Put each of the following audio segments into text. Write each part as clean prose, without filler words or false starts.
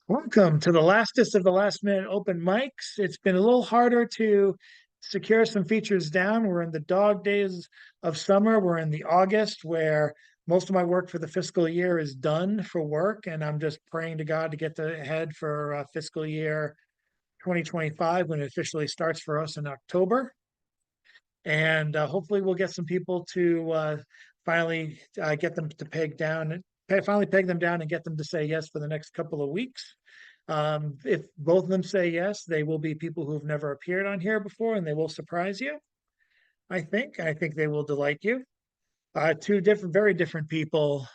Welcome to the lastest of the last minute open mics. It's been a little harder to secure some features down. We're in the dog days of summer. We're in the August where most of my work for the fiscal year is done for work, and I'm just praying to God to get ahead for fiscal year 2025 when it officially starts for us in October. And hopefully we'll get some people to finally get them to finally peg them down and get them to say yes for the next couple of weeks. If both of them say yes, they will be people who've never appeared on here before, and they will surprise you. I think they will delight you. Two different, very different people,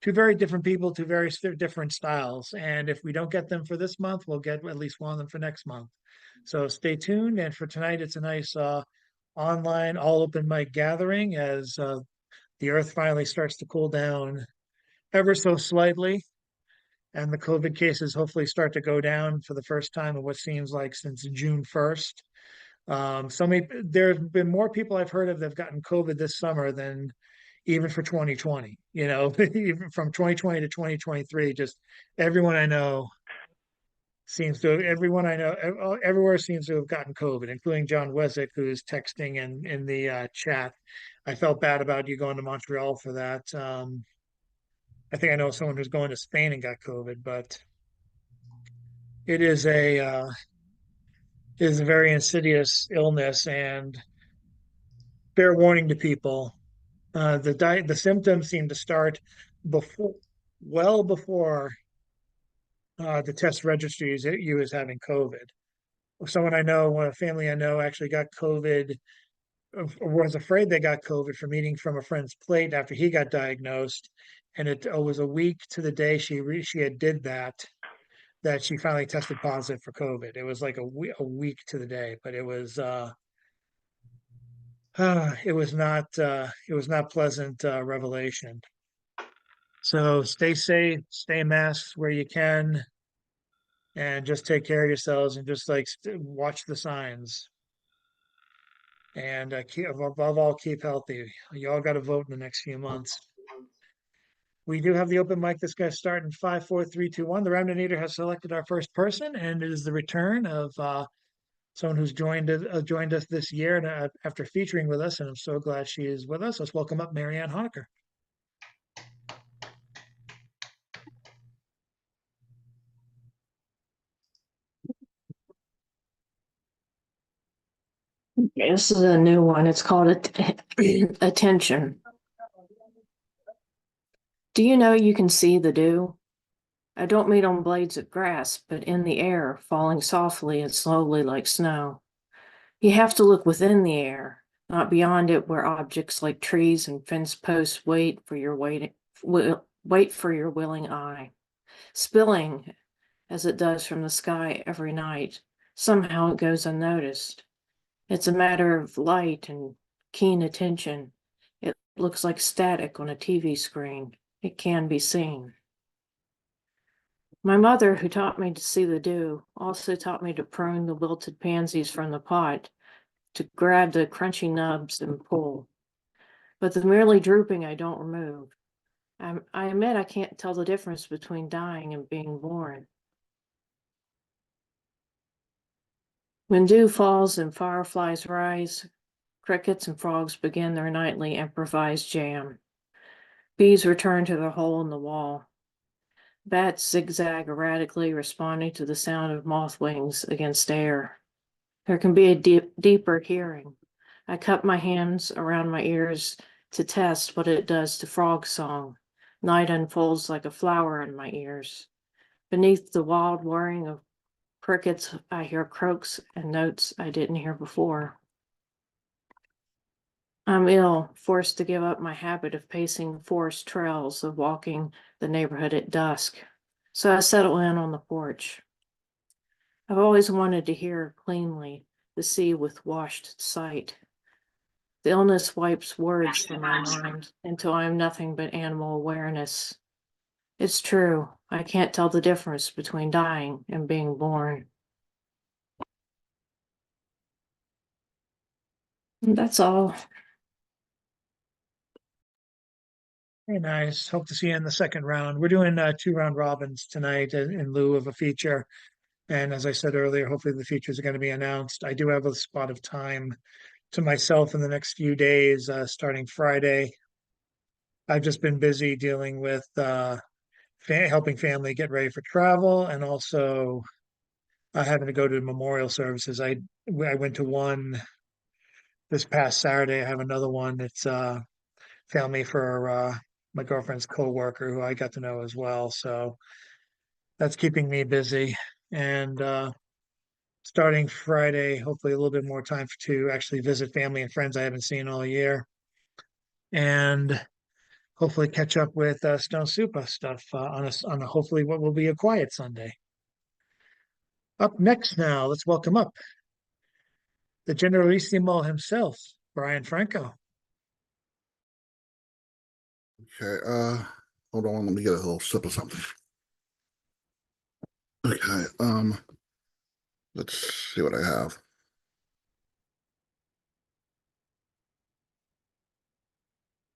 two very different people, two very different styles. And if we don't get them for this month, we'll get at least one of them for next month. So stay tuned. And for tonight, it's a nice online all open mic gathering as the earth finally starts to cool down ever so slightly. And the COVID cases hopefully start to go down for the first time in what seems like since June 1st. There have been more people I've heard of that have gotten COVID this summer than even for 2020, even from 2020 to 2023, just everyone I know everyone I know everywhere seems to have gotten COVID, including Jon Wesick, who's texting in the chat. I felt bad about you going to Montreal for that. I think I know someone who's going to Spain and got COVID, but it is a very insidious illness, and fair warning to people. The symptoms seem to start before, well before the test registries that you as having COVID. Someone I know, one family I know, actually got COVID, or was afraid they got COVID from eating from a friend's plate after he got diagnosed, and it was a week to the day she had did that she finally tested positive for COVID. It was like a week to the day, but it was not pleasant revelation. So stay safe, stay masked where you can, and just take care of yourselves and just like watch the signs. And above all, keep healthy. You all got to vote in the next few months. We do have the open mic. This guy's starting 5, 4, 3, 2, 1. The Ramdonator has selected our first person, and it is the return of someone who's joined us this year and after featuring with us, and I'm so glad she is with us. Let's welcome up Marianne Honecker. Okay, this is a new one. It's called Attention. Do you know you can see the dew? I don't mean on blades of grass, but in the air, falling softly and slowly like snow. You have to look within the air, not beyond it, where objects like trees and fence posts wait for your willing eye. Spilling, as it does from the sky every night, somehow it goes unnoticed. It's a matter of light and keen attention. It looks like static on a TV screen. It can be seen. My mother, who taught me to see the dew, also taught me to prune the wilted pansies from the pot, to grab the crunchy nubs and pull. But the merely drooping I don't remove. I admit I can't tell the difference between dying and being born. When dew falls and fireflies rise, crickets and frogs begin their nightly improvised jam. Bees return to their hole in the wall. Bats zigzag erratically, responding to the sound of moth wings against air. There can be a deeper hearing. I cup my hands around my ears to test what it does to frog song. Night unfolds like a flower in my ears. Beneath the wild whirring of crickets, I hear croaks and notes I didn't hear before. I'm ill, forced to give up my habit of pacing forest trails, of walking the neighborhood at dusk. So I settle in on the porch. I've always wanted to hear cleanly the sea with washed sight. The illness wipes words from my mind until I am nothing but animal awareness. It's true, I can't tell the difference between dying and being born. And that's all. Very nice. Hope to see you in the second round. We're doing two round robins tonight in lieu of a feature. And as I said earlier, hopefully the features are going to be announced. I do have a spot of time to myself in the next few days, starting Friday. I've just been busy dealing with helping family get ready for travel and also having to go to memorial services. I went to one this past Saturday. I have another one. It's family for my girlfriend's coworker who I got to know as well. So that's keeping me busy. And starting Friday, hopefully a little bit more time to actually visit family and friends I haven't seen all year. And hopefully catch up with Stone Supa stuff on a hopefully what will be a quiet Sunday. Up next now, let's welcome up the Generalissimo himself, Brian Franco. Okay, hold on, let me get a little sip of something. Okay, let's see what I have.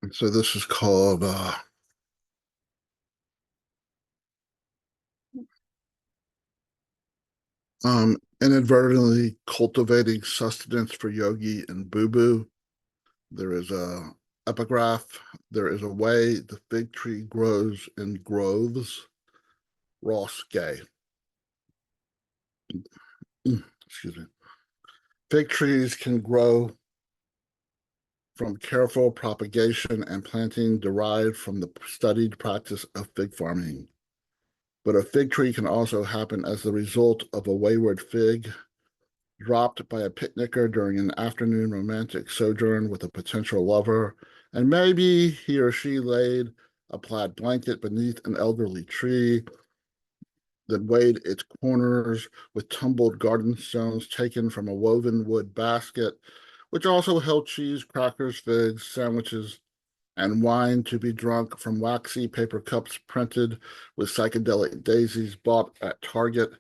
And so this is called inadvertently cultivating sustenance for Yogi and Boo Boo. There is a epigraph. There is a way the fig tree grows in groves. Ross Gay. Excuse me. Fig trees can grow from careful propagation and planting derived from the studied practice of fig farming. But a fig tree can also happen as the result of a wayward fig dropped by a picnicker during an afternoon romantic sojourn with a potential lover, and maybe he or she laid a plaid blanket beneath an elderly tree that weighed its corners with tumbled garden stones taken from a woven wood basket, which also held cheese, crackers, figs, sandwiches, and wine to be drunk from waxy paper cups printed with psychedelic daisies bought at Target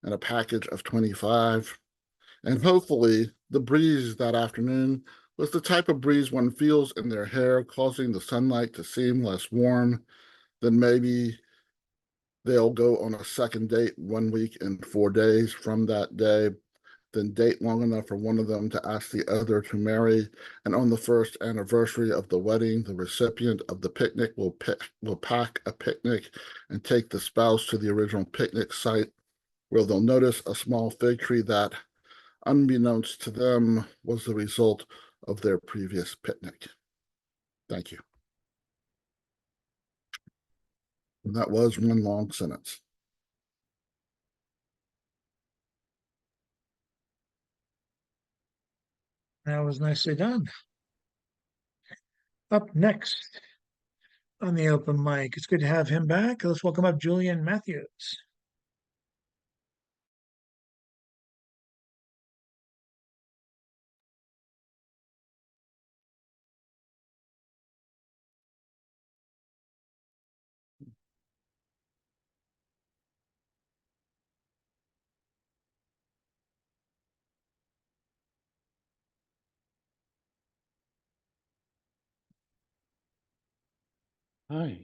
and a package of 25. And hopefully, the breeze that afternoon was the type of breeze one feels in their hair, causing the sunlight to seem less warm. Then maybe they'll go on a second date 1 week and 4 days from that day, then date long enough for one of them to ask the other to marry. And on the first anniversary of the wedding, the recipient of the picnic will pack a picnic and take the spouse to the original picnic site, where they'll notice a small fig tree that, unbeknownst to them, was the result of their previous picnic. Thank you. And that was one long sentence. That was nicely done. Up next on the open mic, it's good to have him back. Let's welcome up Julian Matthews. Hi.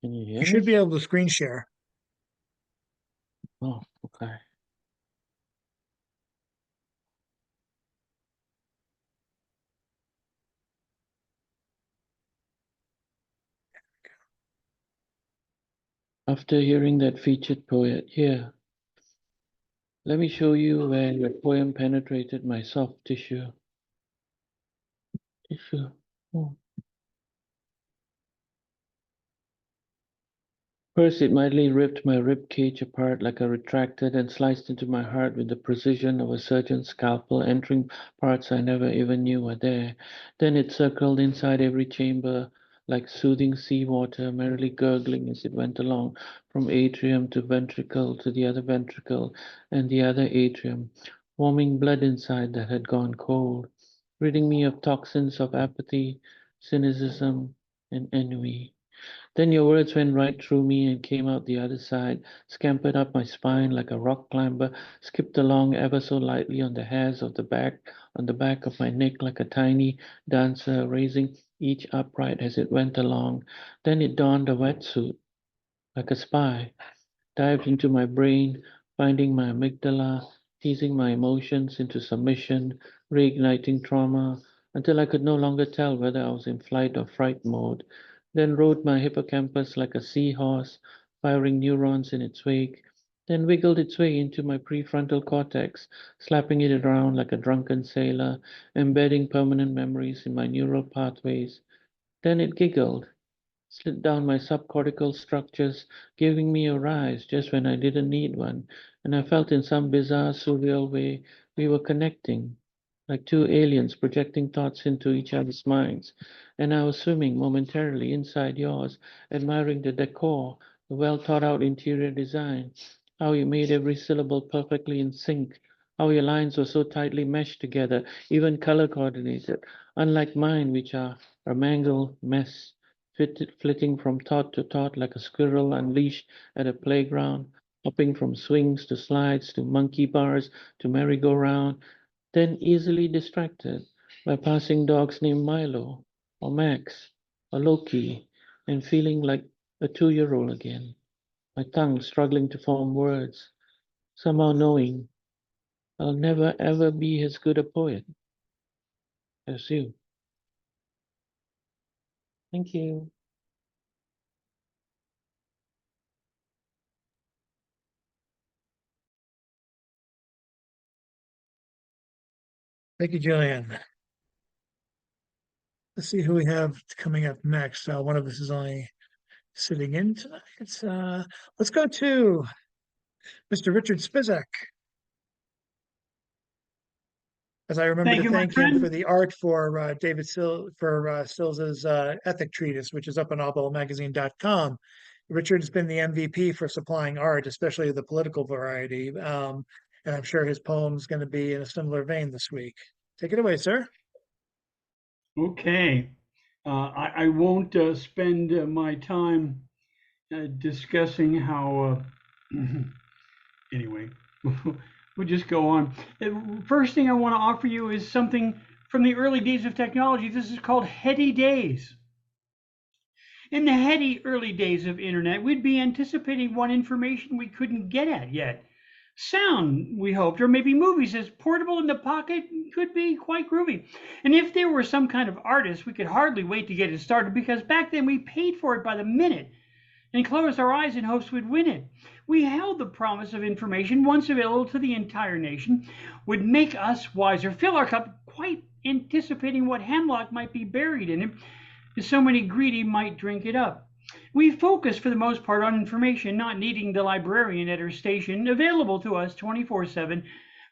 Can you hear You should me? be able to screen share. Oh, okay. After hearing that featured poet, here, let me show you where your poem penetrated my soft tissue. Oh. First, it mightily ripped my rib cage apart like a retracted and sliced into my heart with the precision of a surgeon's scalpel, entering parts I never even knew were there. Then it circled inside every chamber like soothing seawater, merrily gurgling as it went along, from atrium to ventricle to the other ventricle and the other atrium, warming blood inside that had gone cold, ridding me of toxins of apathy, cynicism, and ennui. Then your words went right through me and came out the other side, scampered up my spine like a rock climber, skipped along ever so lightly on the hairs of the back, on the back of my neck like a tiny dancer, raising each upright as it went along. Then it donned a wetsuit like a spy, dived into my brain, finding my amygdala, teasing my emotions into submission, reigniting trauma, until I could no longer tell whether I was in flight or fright mode. Then rode my hippocampus like a seahorse, firing neurons in its wake, then wiggled its way into my prefrontal cortex, slapping it around like a drunken sailor, embedding permanent memories in my neural pathways. Then it giggled, slid down my subcortical structures, giving me a rise just when I didn't need one, and I felt in some bizarre, surreal way we were connecting, like two aliens projecting thoughts into each other's minds. And I was swimming momentarily inside yours, admiring the decor, the well thought out interior design, how you made every syllable perfectly in sync, how your lines were so tightly meshed together, even color coordinated, unlike mine, which are a mangled mess flitting from thought to thought like a squirrel unleashed at a playground, hopping from swings to slides to monkey bars to merry-go-round, then easily distracted by passing dogs named Milo or Max or Loki, and feeling like a 2-year-old again, my tongue struggling to form words, somehow knowing I'll never ever be as good a poet as you. Thank you. Thank you, Julian. Let's see who we have coming up next. One of us is only sitting in tonight. Let's go to Mr. Richard Spizak. As I remember Thank to you, my thank him for friend. the art for David Sills's ethic treatise, which is up on allballmagazine.com. Richard's been the MVP for supplying art, especially the political variety. And I'm sure his poem's going to be in a similar vein this week. Take it away, sir. Okay. I won't spend my time discussing how, anyway, we'll just go on. First thing I want to offer you is something from the early days of technology. This is called Heady Days. In the heady early days of internet, we'd be anticipating one information we couldn't get at yet. Sound, we hoped, or maybe movies as portable in the pocket could be quite groovy. And if there were some kind of artist, we could hardly wait to get it started because back then we paid for it by the minute and closed our eyes in hopes we'd win it. We held the promise of information, once available to the entire nation, would make us wiser, fill our cup, quite anticipating what hemlock might be buried in it, as so many greedy might drink it up. We focus for the most part on information, not needing the librarian at her station, available to us 24/7.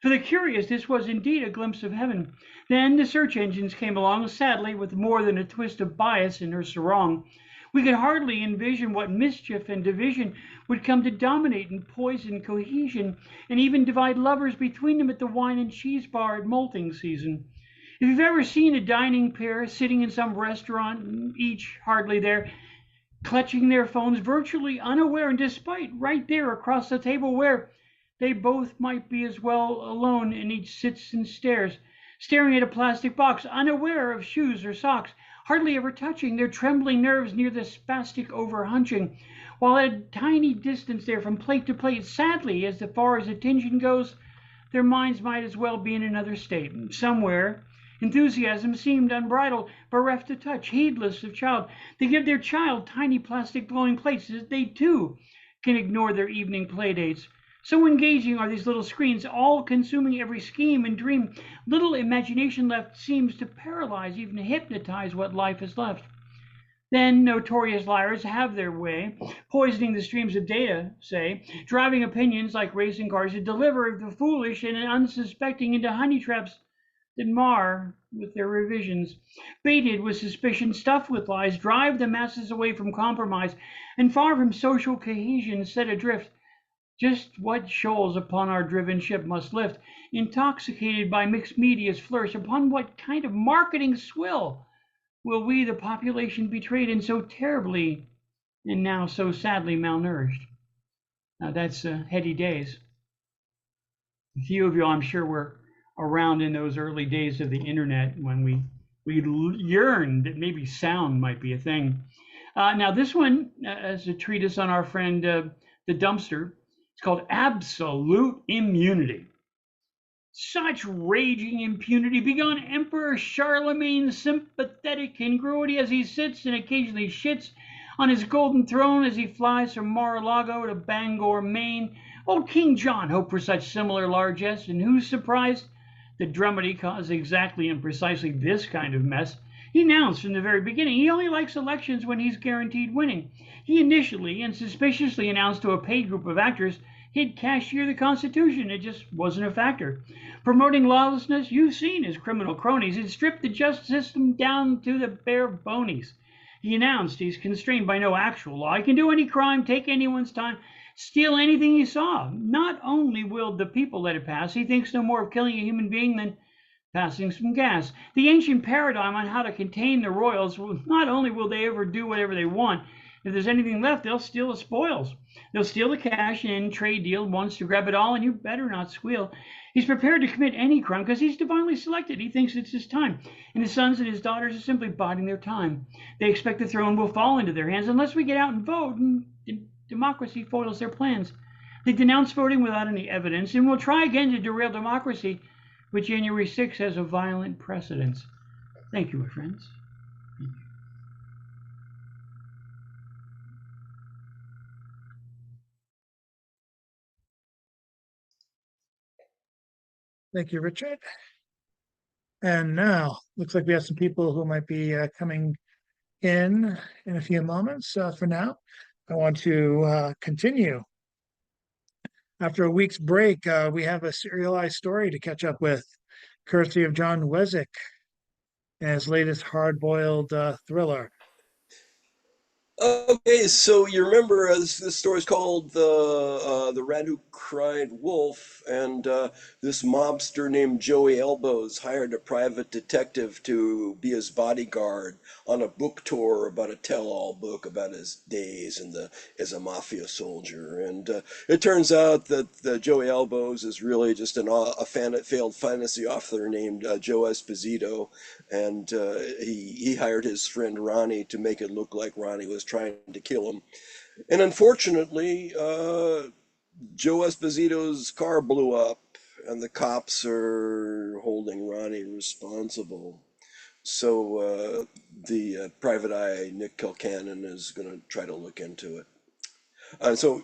For the curious, this was indeed a glimpse of heaven. Then the search engines came along, sadly, with more than a twist of bias in her sarong. We could hardly envision what mischief and division would come to dominate and poison cohesion, and even divide lovers between them at the wine and cheese bar at molting season. If you've ever seen a dining pair sitting in some restaurant, each hardly there, clutching their phones, virtually unaware, and despite right there across the table where they both might be as well alone, and each sits and stares, staring at a plastic box, unaware of shoes or socks, hardly ever touching, their trembling nerves near the spastic overhunching, while at a tiny distance there from plate to plate, sadly, as far as attention goes, their minds might as well be in another state. Somewhere, enthusiasm seemed unbridled, bereft of touch, heedless of child. They give their child tiny plastic glowing plates that they too can ignore their evening play dates. So engaging are these little screens, all consuming every scheme and dream. Little imagination left seems to paralyze, even to hypnotize what life is left. Then notorious liars have their way, poisoning the streams of data, say, driving opinions like racing cars to deliver the foolish and unsuspecting into honey traps that mar with their revisions. Baited with suspicion, stuffed with lies, drive the masses away from compromise, and far from social cohesion set adrift. Just what shoals upon our driven ship must lift, intoxicated by mixed media's flourish, upon what kind of marketing swill will we the population betrayed and so terribly and now so sadly malnourished. Now that's heady days. A few of you, I'm sure, were around in those early days of the internet when we yearned that maybe sound might be a thing. Now this one is a treatise on our friend the dumpster. It's called Absolute Immunity. Such raging impunity begun Emperor Charlemagne's sympathetic incongruity as he sits and occasionally shits on his golden throne as he flies from Mar-a-Lago to Bangor, Maine. Old King John hoped for such similar largesse, and who's surprised that Drummond caused exactly and precisely this kind of mess? He announced from the very beginning he only likes elections when he's guaranteed winning. He initially and suspiciously announced to a paid group of actors he'd cashier the Constitution. It just wasn't a factor. Promoting lawlessness, you've seen his criminal cronies. He'd stripped the justice system down to the bare bonies. He announced he's constrained by no actual law. He can do any crime, take anyone's time, steal anything he saw. Not only will the people let it pass, he thinks no more of killing a human being than passing some gas. The ancient paradigm on how to contain the royals, not only will they ever do whatever they want, if there's anything left, they'll steal the spoils. They'll steal the cash in trade deal wants to grab it all, and you better not squeal. He's prepared to commit any crime because he's divinely selected. He thinks it's his time. And his sons and his daughters are simply biding their time. They expect the throne will fall into their hands unless we get out and vote, and democracy foils their plans. They denounce voting without any evidence and will try again to derail democracy, but January 6th has a violent precedence. Thank you, my friends. Thank you, Richard. And now, looks like we have some people who might be coming in a few moments. For now, I want to continue. After a week's break, we have a serialized story to catch up with, courtesy of Jon Wesick and his latest hard-boiled thriller. Okay, so you remember this story is called the Rat Who Cried Wolf, and this mobster named Joey Elbows hired a private detective to be his bodyguard on a book tour about a tell-all book about his days as a mafia soldier. And it turns out that Joey Elbows is really just failed fantasy author named Joe Esposito, and he hired his friend Ronnie to make it look like Ronnie was trying to kill him. And unfortunately, Joe Esposito's car blew up, and the cops are holding Ronnie responsible. So the private eye, Nick Kilcannon, is going to try to look into it. So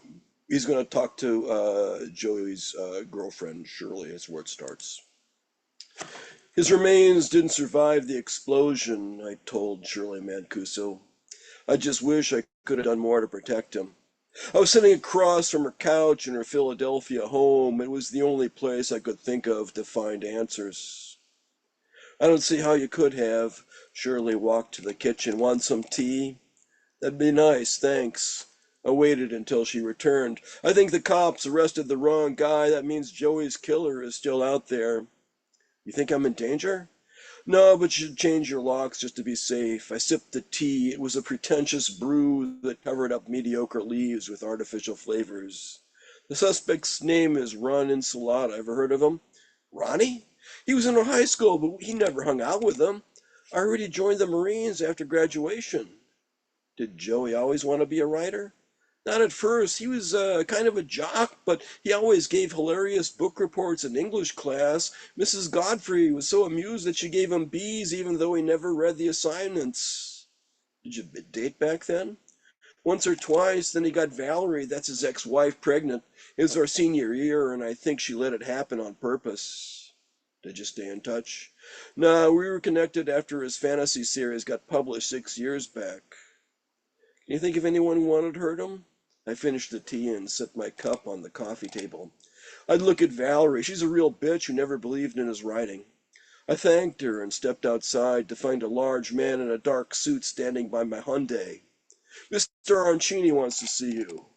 he's going to talk to Joey's girlfriend, Shirley. That's where it starts. His remains didn't survive the explosion, I told Shirley Mancuso. I just wish I could have done more to protect him. I was sitting across from her couch in her Philadelphia home. It was the only place I could think of to find answers. I don't see how you could have. Shirley walked to the kitchen. Want some tea? That'd be nice, thanks. I waited until she returned. I think the cops arrested the wrong guy. That means Joey's killer is still out there. You think I'm in danger? No, but you should change your locks just to be safe. I sipped the tea. It was a pretentious brew that covered up mediocre leaves with artificial flavors. The suspect's name is Ron Insulata. Ever heard of him? Ronnie? He was in our high school, but he never hung out with them. I already joined the Marines after graduation. Did Joey always want to be a writer? Not at first. He was kind of a jock, but he always gave hilarious book reports in English class. Mrs. Godfrey was so amused that she gave him B's even though he never read the assignments. Did you date back then? Once or twice, then he got Valerie, that's his ex-wife, pregnant. It was our senior year, and I think she let it happen on purpose. Did you stay in touch? No, we were connected after his fantasy series got published 6 years back. Can you think of anyone who wanted to hurt him? I finished the tea and set my cup on the coffee table. I'd look at Valerie. She's a real bitch who never believed in his writing. I thanked her and stepped outside to find a large man in a dark suit standing by my Hyundai. Mr. Arancini wants to see you.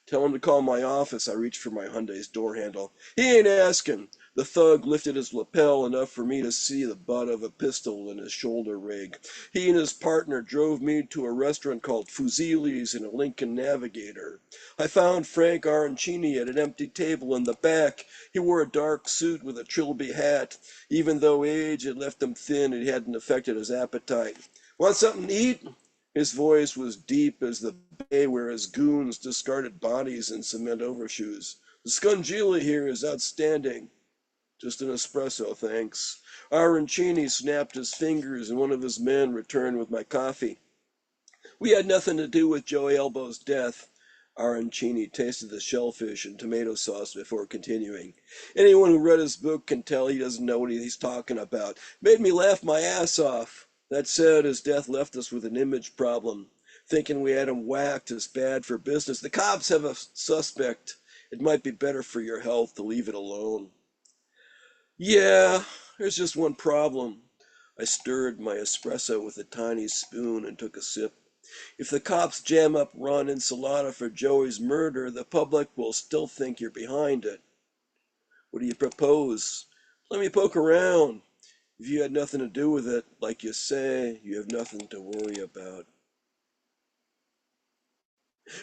Tell him to call my office. I reached for my Hyundai's door handle. He ain't asking. The thug lifted his lapel enough for me to see the butt of a pistol in his shoulder rig. He and his partner drove me to a restaurant called Fusilli's in a Lincoln Navigator. I found Frank Arancini at an empty table in the back. He wore a dark suit with a trilby hat. Even though age had left him thin, it hadn't affected his appetite. Want something to eat? His voice was deep as the bay where his goons discarded bodies in cement overshoes. The scungilla here is outstanding. Just an espresso, thanks. Arancini snapped his fingers and one of his men returned with my coffee. We had nothing to do with Joey Elbow's death. Arancini tasted the shellfish and tomato sauce before continuing. Anyone who read his book can tell he doesn't know what he's talking about. Made me laugh my ass off. That said, his death left us with an image problem. Thinking we had him whacked is bad for business. The cops have a suspect. It might be better for your health to leave it alone. Yeah, there's just one problem. I stirred my espresso with a tiny spoon and took a sip. If the cops jam up Ron Ensalada for Joey's murder, the public will still think you're behind it. What do you propose? Let me poke around. If you had nothing to do with it, like you say, you have nothing to worry about.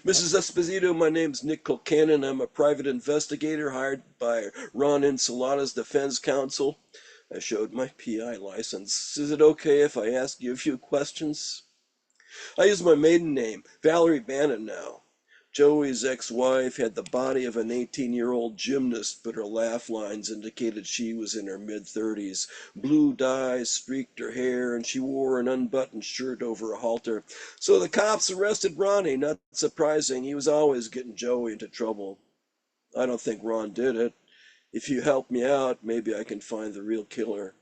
Mrs. Esposito, my name's Nick Kilcannon. I'm a private investigator hired by Ron Ensalada's defense counsel. I showed my PI license. Is it okay if I ask you a few questions? I use my maiden name, Valerie Bannon now. Joey's ex-wife had the body of an 18-year-old gymnast, but her laugh lines indicated she was in her mid-30s. Blue dye streaked her hair, and she wore an unbuttoned shirt over a halter. So the cops arrested Ronnie. Not surprising, he was always getting Joey into trouble. I don't think Ron did it. If you help me out, maybe I can find the real killer.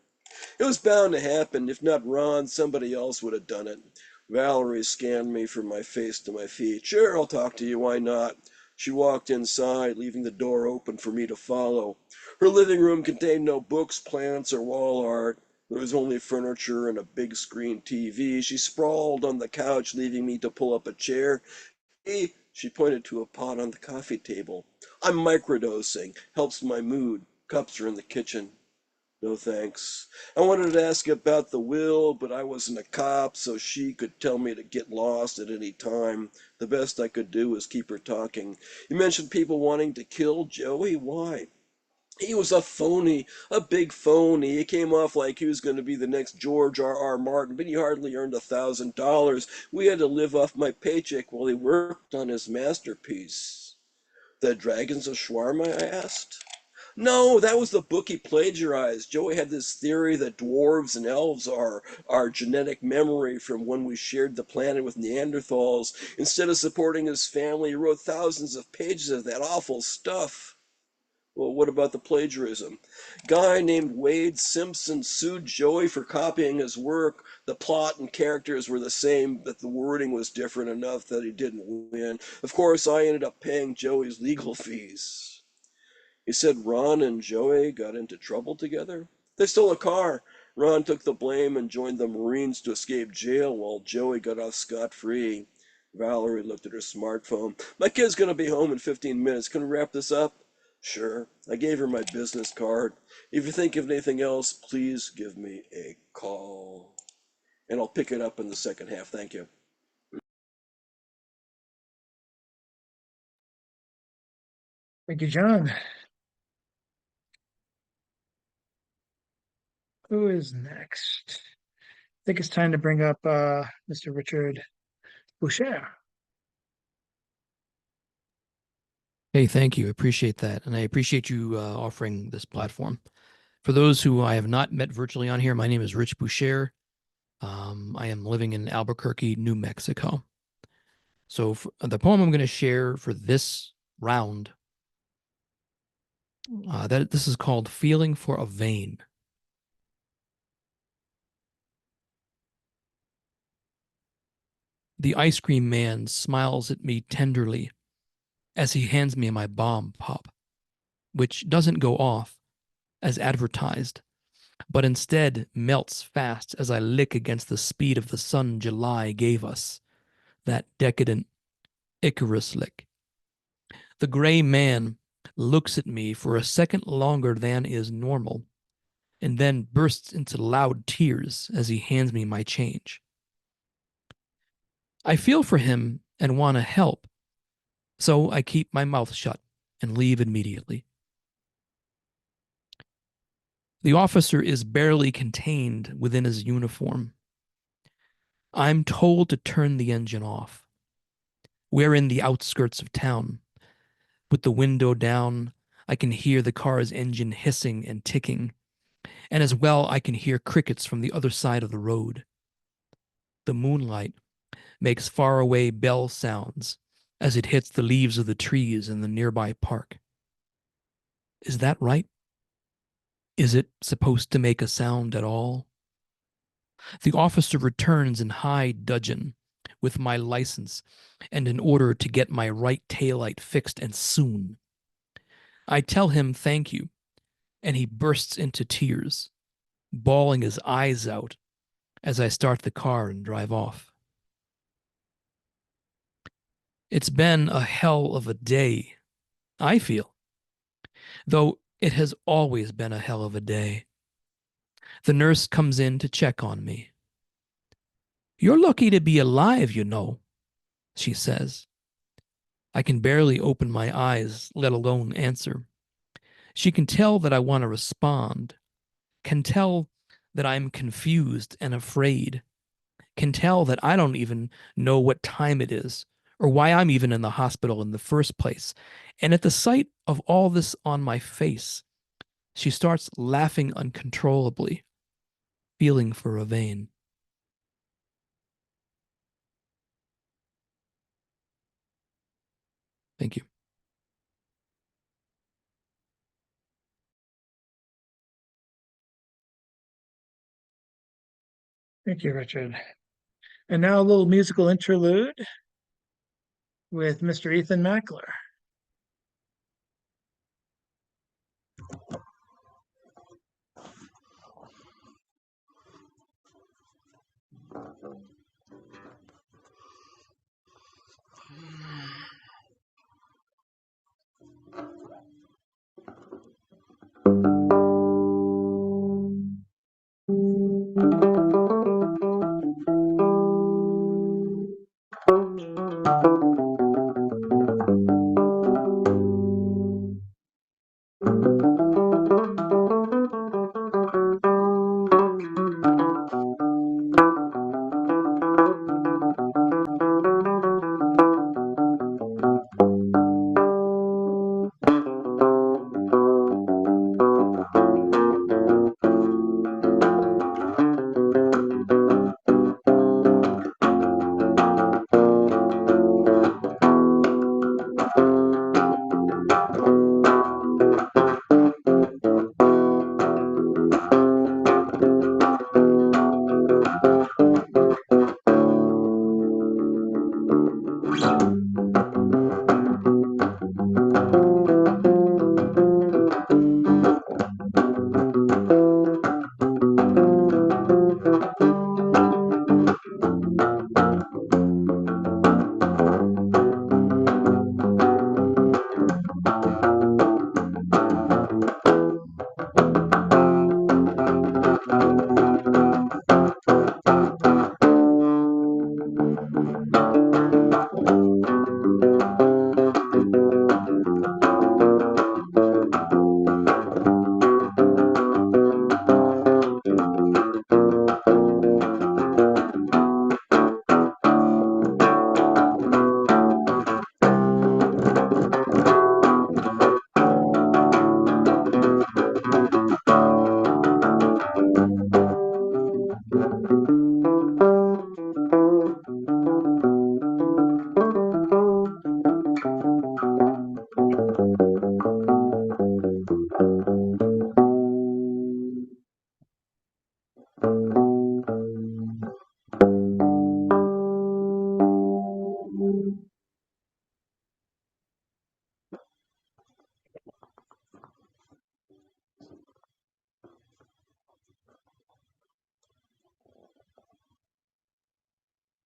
It was bound to happen. If not Ron, somebody else would have done it. Valerie scanned me from my face to my feet. Sure, I'll talk to you. Why not? She walked inside, leaving the door open for me to follow. Her living room contained no books, plants, or wall art. There was only furniture and a big screen TV. She sprawled on the couch, leaving me to pull up a chair. Hey, she pointed to a pot on the coffee table. I'm microdosing. Helps my mood. Cups are in the kitchen. No thanks. I wanted to ask about the will, but I wasn't a cop, so she could tell me to get lost at any time. The best I could do was keep her talking. You mentioned people wanting to kill Joey. Why? He was a phony, a big phony. He came off like he was going to be the next George R.R. Martin, but he hardly earned $1,000. We had to live off my paycheck while he worked on his masterpiece. The Dragons of Shawarma, I asked. No, that was the book he plagiarized. Joey had this theory that dwarves and elves are our genetic memory from when we shared the planet with Neanderthals. Instead of supporting his family, he wrote thousands of pages of that awful stuff. Well, what about the plagiarism? Guy named Wade Simpson sued Joey for copying his work. The plot and characters were the same, but the wording was different enough that he didn't win. Of course, I ended up paying Joey's legal fees. He said Ron and Joey got into trouble together. They stole a car. Ron took the blame and joined the Marines to escape jail while Joey got off scot-free. Valerie looked at her smartphone. My kid's going to be home in 15 minutes. Can we wrap this up? Sure. I gave her my business card. If you think of anything else, please give me a call. And I'll pick it up in the second half. Thank you. Thank you, John. Who is next? I think it's time to bring up Mr. Richard Boucher. Hey, thank you. Appreciate that. And I appreciate you offering this platform. For those who I have not met virtually on here, my name is Rich Boucher. I am living in Albuquerque, New Mexico. So the poem I'm going to share for this round, this is called Feeling for a Vein. The ice cream man smiles at me tenderly as he hands me my bomb pop, which doesn't go off as advertised, but instead melts fast as I lick against the speed of the sun July gave us, that decadent Icarus lick. The gray man looks at me for a second longer than is normal, and then bursts into loud tears as he hands me my change. I feel for him and want to help, so I keep my mouth shut and leave immediately. The officer is barely contained within his uniform. I'm told to turn the engine off. We're in the outskirts of town. With the window down, I can hear the car's engine hissing and ticking, and as well I can hear crickets from the other side of the road. The moonlight makes faraway bell sounds as it hits the leaves of the trees in the nearby park. Is that right? Is it supposed to make a sound at all? The officer returns in high dudgeon with my license and an order to get my right taillight fixed, and soon. I tell him thank you, and he bursts into tears, bawling his eyes out as I start the car and drive off. It's been a hell of a day, I feel, though it has always been a hell of a day. The nurse comes in to check on me. "You're lucky to be alive, you know," she says. I can barely open my eyes, let alone answer. She can tell that I want to respond, can tell that I'm confused and afraid, can tell that I don't even know what time it is or why I'm even in the hospital in the first place. And at the sight of all this on my face, she starts laughing uncontrollably, feeling for a vein. Thank you. Thank you, Richard. And now a little musical interlude with Mr. Ethan Mackler.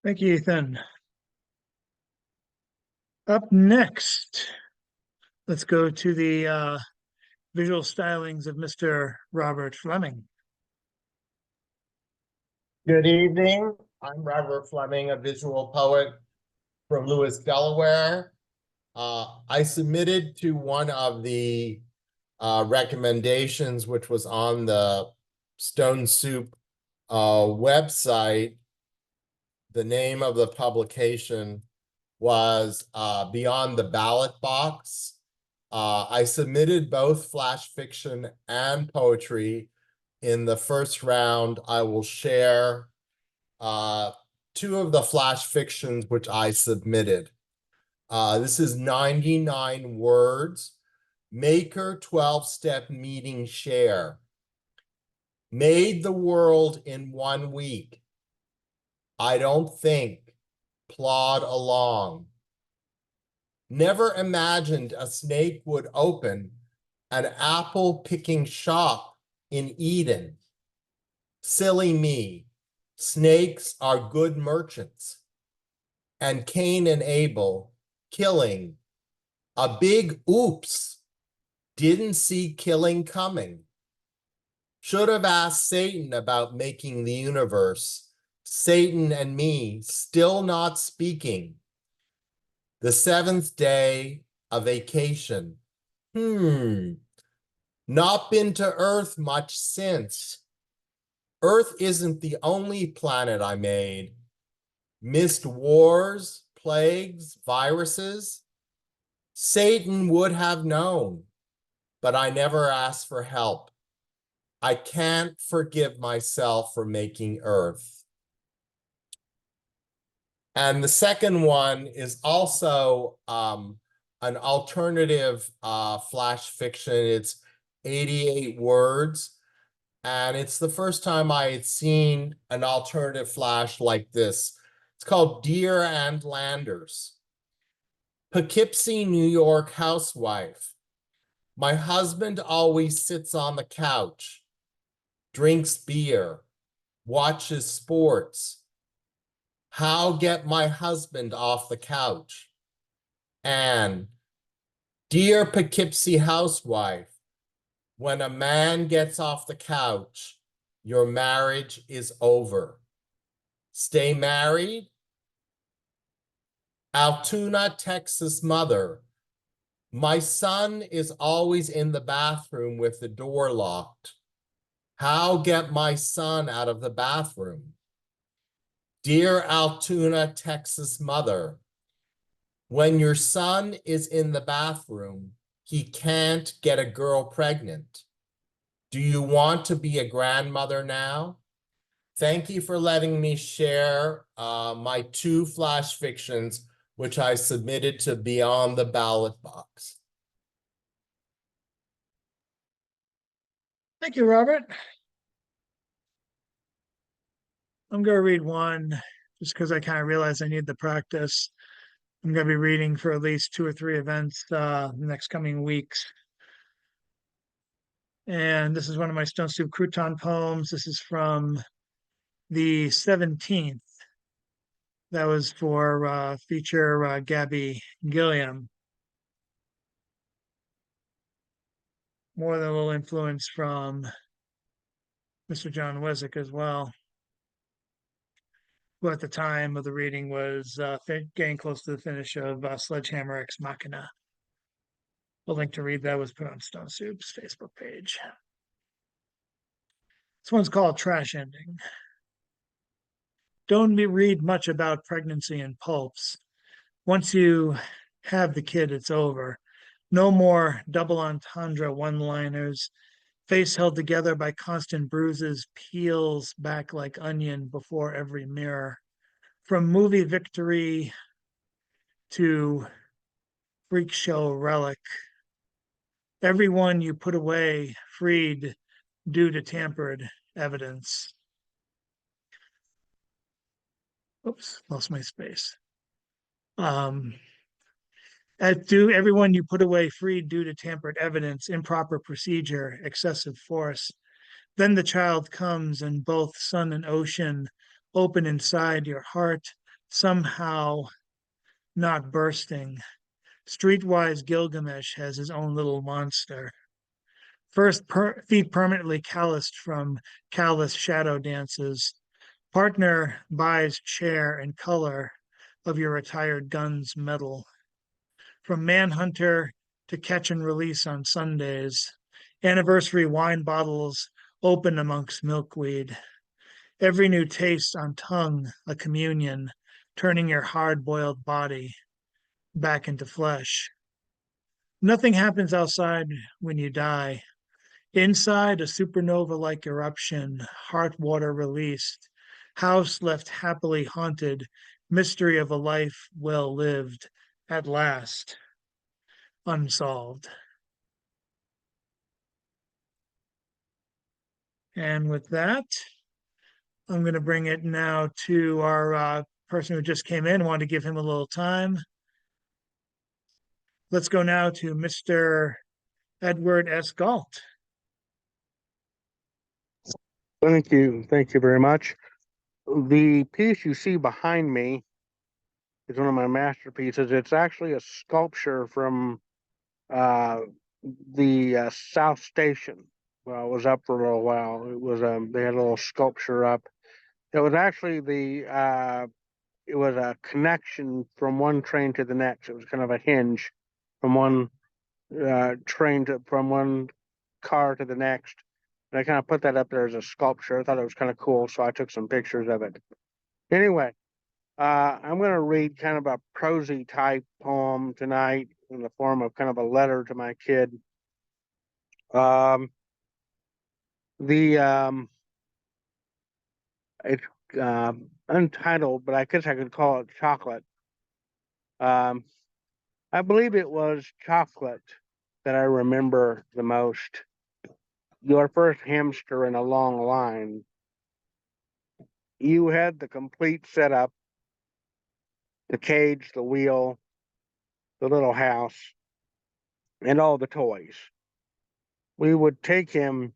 Thank you, Ethan. Up next, let's go to the visual stylings of Mr. Robert Fleming. Good evening. I'm Robert Fleming, a visual poet from Lewis, Delaware. I submitted to one of the recommendations, which was on the Stone Soup website. The name of the publication was Beyond the Ballot Box. I submitted both flash fiction and poetry. In the first round, I will share two of the flash fictions which I submitted. This is 99 words. Maker 12-step meeting share. Made the world in 1 week. I don't think. Plod along. Never imagined a snake would open an apple-picking shop in Eden. Silly me. Snakes are good merchants. And Cain and Abel killing. A big oops. Didn't see killing coming. Should have asked Satan about making the universe. Satan and me still not speaking. The seventh day, a vacation. Not been to Earth much since. Earth isn't the only planet I made. Missed wars, plagues, viruses. Satan would have known, but I never asked for help. I can't forgive myself for making Earth. And the second one is also an alternative flash fiction. It's 88 words. And it's the first time I had seen an alternative flash like this. It's called Deer and Landers. Poughkeepsie, New York housewife. My husband always sits on the couch, drinks beer, watches sports. How get my husband off the couch? And dear Poughkeepsie housewife, when a man gets off the couch, your marriage is over. Stay married? Altoona, Texas mother. My son is always in the bathroom with the door locked. How get my son out of the bathroom? Dear Altoona, Texas mother, when your son is in the bathroom, he can't get a girl pregnant. Do you want to be a grandmother now? Thank you for letting me share my two flash fictions, which I submitted to Beyond the Ballot Box. Thank you, Robert. I'm going to read one just because I kind of realize I need the practice. I'm going to be reading for at least 2 or 3 events the next coming weeks. And this is one of my Stone Soup Crouton poems. This is from the 17th. That was for feature Gabby Gilliam. More than a little influence from Mr. Jon Wesick as well, who at the time of the reading was getting close to the finish of Sledgehammer Ex Machina. The link to read that was put on Stone Soup's Facebook page. This one's called Trash Ending. Don't read much about pregnancy and pulps. Once you have the kid, it's over. No more double entendre one-liners. Face held together by constant bruises, peels back like onion before every mirror. From movie victory to freak show relic. Everyone you put away, freed due to tampered evidence. Oops, lost my space. Everyone you put away freed due to tampered evidence, improper procedure, excessive force. Then the child comes and both sun and ocean open inside your heart, somehow not bursting. Streetwise Gilgamesh has his own little monster. First feet permanently calloused from callous shadow dances. Partner buys chair and color of your retired gun's metal. From Manhunter to catch and release on Sundays. Anniversary wine bottles open amongst milkweed. Every new taste on tongue, a communion, turning your hard-boiled body back into flesh. Nothing happens outside when you die. Inside, a supernova-like eruption, heart water released, house left happily haunted, mystery of a life well lived, at last, unsolved. And with that, I'm going to bring it now to our person who just came in. I wanted to give him a little time. Let's go now to Mr. Edward S. Galt. Thank you. Thank you very much. The piece you see behind me is one of my masterpieces. It's actually a sculpture from the South Station. Well, I was up for a little while. It was they had a little sculpture up. It was actually it was a connection from one train to the next. It was kind of a hinge from one from one car to the next. And I kind of put that up there as a sculpture. I thought it was kind of cool, so I took some pictures of it. Anyway, I'm going to read kind of a prosy type poem tonight in the form of kind of a letter to my kid. It's untitled, but I guess I could call it Chocolate. I believe it was chocolate that I remember the most. Your first hamster in a long line. You had the complete setup, the cage, the wheel, the little house, and all the toys. We would take him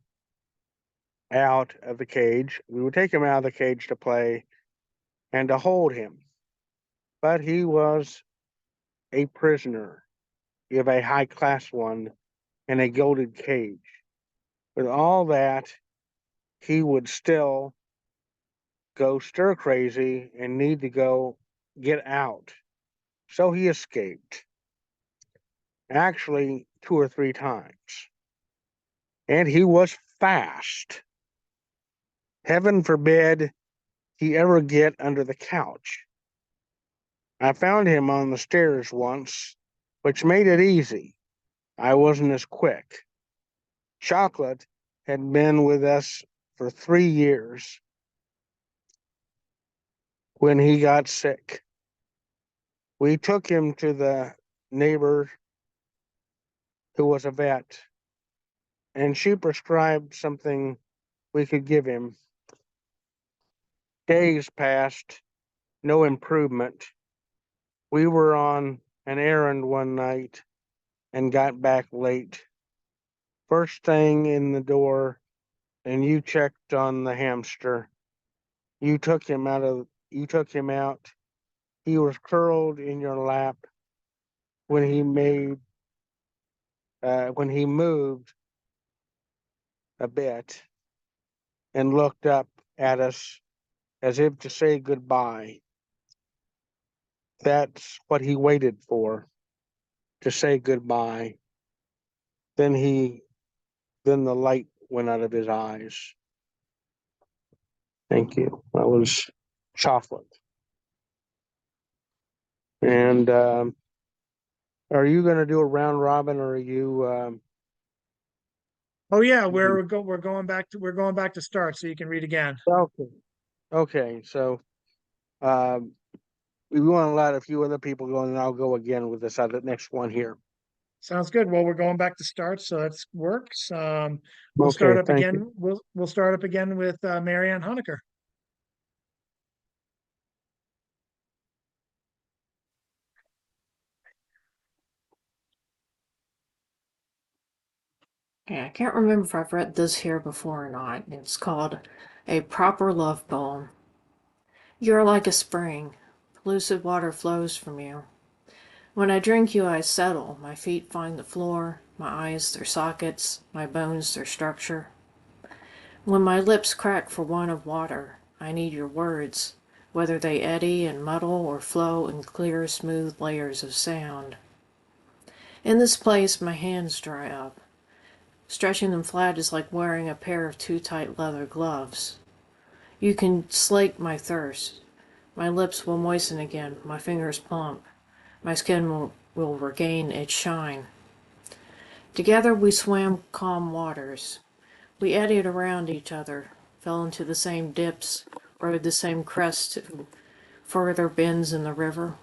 out of the cage. We would take him out of the cage to play and to hold him. But he was a prisoner of a high class one in a gilded cage. With all that, he would still go stir crazy and need to go get out. So he escaped. Actually, 2 or 3 times. And he was fast. Heaven forbid he ever get under the couch. I found him on the stairs once, which made it easy. I wasn't as quick. Chocolate had been with us for 3 years when he got sick. We took him to the neighbor who was a vet, and she prescribed something we could give him. Days passed, no improvement. We were on an errand one night and got back late. First thing in the door, and you checked on the hamster. You took him out. He was curled in your lap when he moved a bit and looked up at us as if to say goodbye. That's what he waited for, to say goodbye. Then the light went out of his eyes. Thank you. That was Chocolate. And are you going to do a round robin, or are you? Oh yeah, we're going back to start, so you can read again. Okay. So we want to let a few other people go, and I'll go again with this other next one here. Sounds good. Well, we're going back to start, so that works. We'll start up again. We'll start up again with Marianne Honecker. Yeah, I can't remember if I've read this here before or not. It's called A Proper Love Poem. You're like a spring. Pellucid water flows from you. When I drink you, I settle. My feet find the floor, my eyes their sockets, my bones their structure. When my lips crack for want of water, I need your words, whether they eddy and muddle or flow in clear, smooth layers of sound. In this place, my hands dry up. Stretching them flat is like wearing a pair of too tight leather gloves. You can slake my thirst. My lips will moisten again, my fingers plump. My skin will regain its shine. Together we swam calm waters. We eddied around each other, fell into the same dips, rode the same crests to further bends in the river.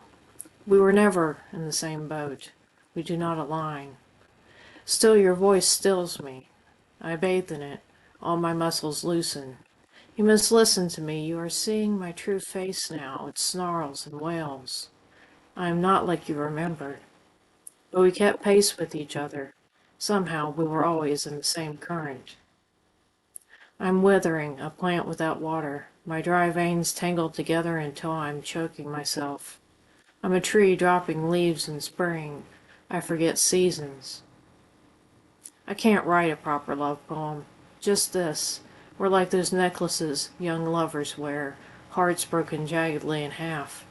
We were never in the same boat. We do not align. Still your voice stills me. I bathe in it. All my muscles loosen. You must listen to me. You are seeing my true face now. It snarls and wails. I am not like you remembered. But we kept pace with each other. Somehow we were always in the same current. I'm withering, a plant without water. My dry veins tangled together until I'm choking myself. I'm a tree dropping leaves in spring. I forget seasons. I can't write a proper love poem. Just this. We're like those necklaces young lovers wear, hearts broken jaggedly in half.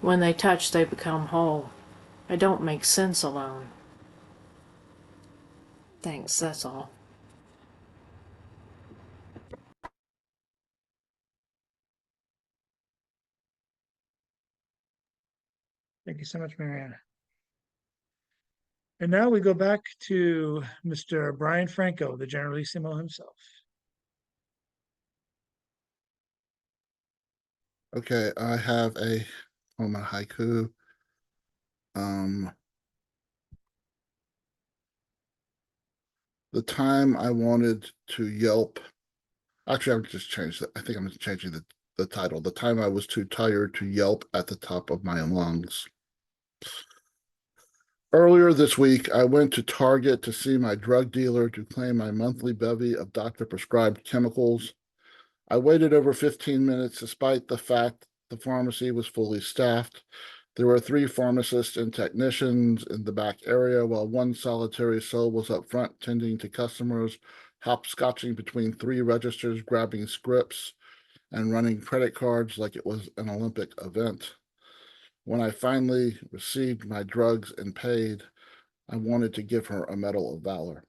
When they touch, they become whole. I don't make sense alone. Thanks, that's all. Thank you so much, Marianne. And now we go back to Mr. Brian Franco, the Generalissimo himself. Okay, I have a poem, a haiku. The time I wanted to yelp. Actually, I've just changed it. I think I'm changing the title. The time I was too tired to yelp at the top of my lungs. Earlier this week, I went to Target to see my drug dealer to claim my monthly bevy of doctor-prescribed chemicals. I waited over 15 minutes despite the fact the pharmacy was fully staffed. There were 3 pharmacists and technicians in the back area, while one solitary soul was up front tending to customers, hopscotching between 3 registers, grabbing scripts, and running credit cards like it was an Olympic event. When I finally received my drugs and paid, I wanted to give her a Medal of Valor.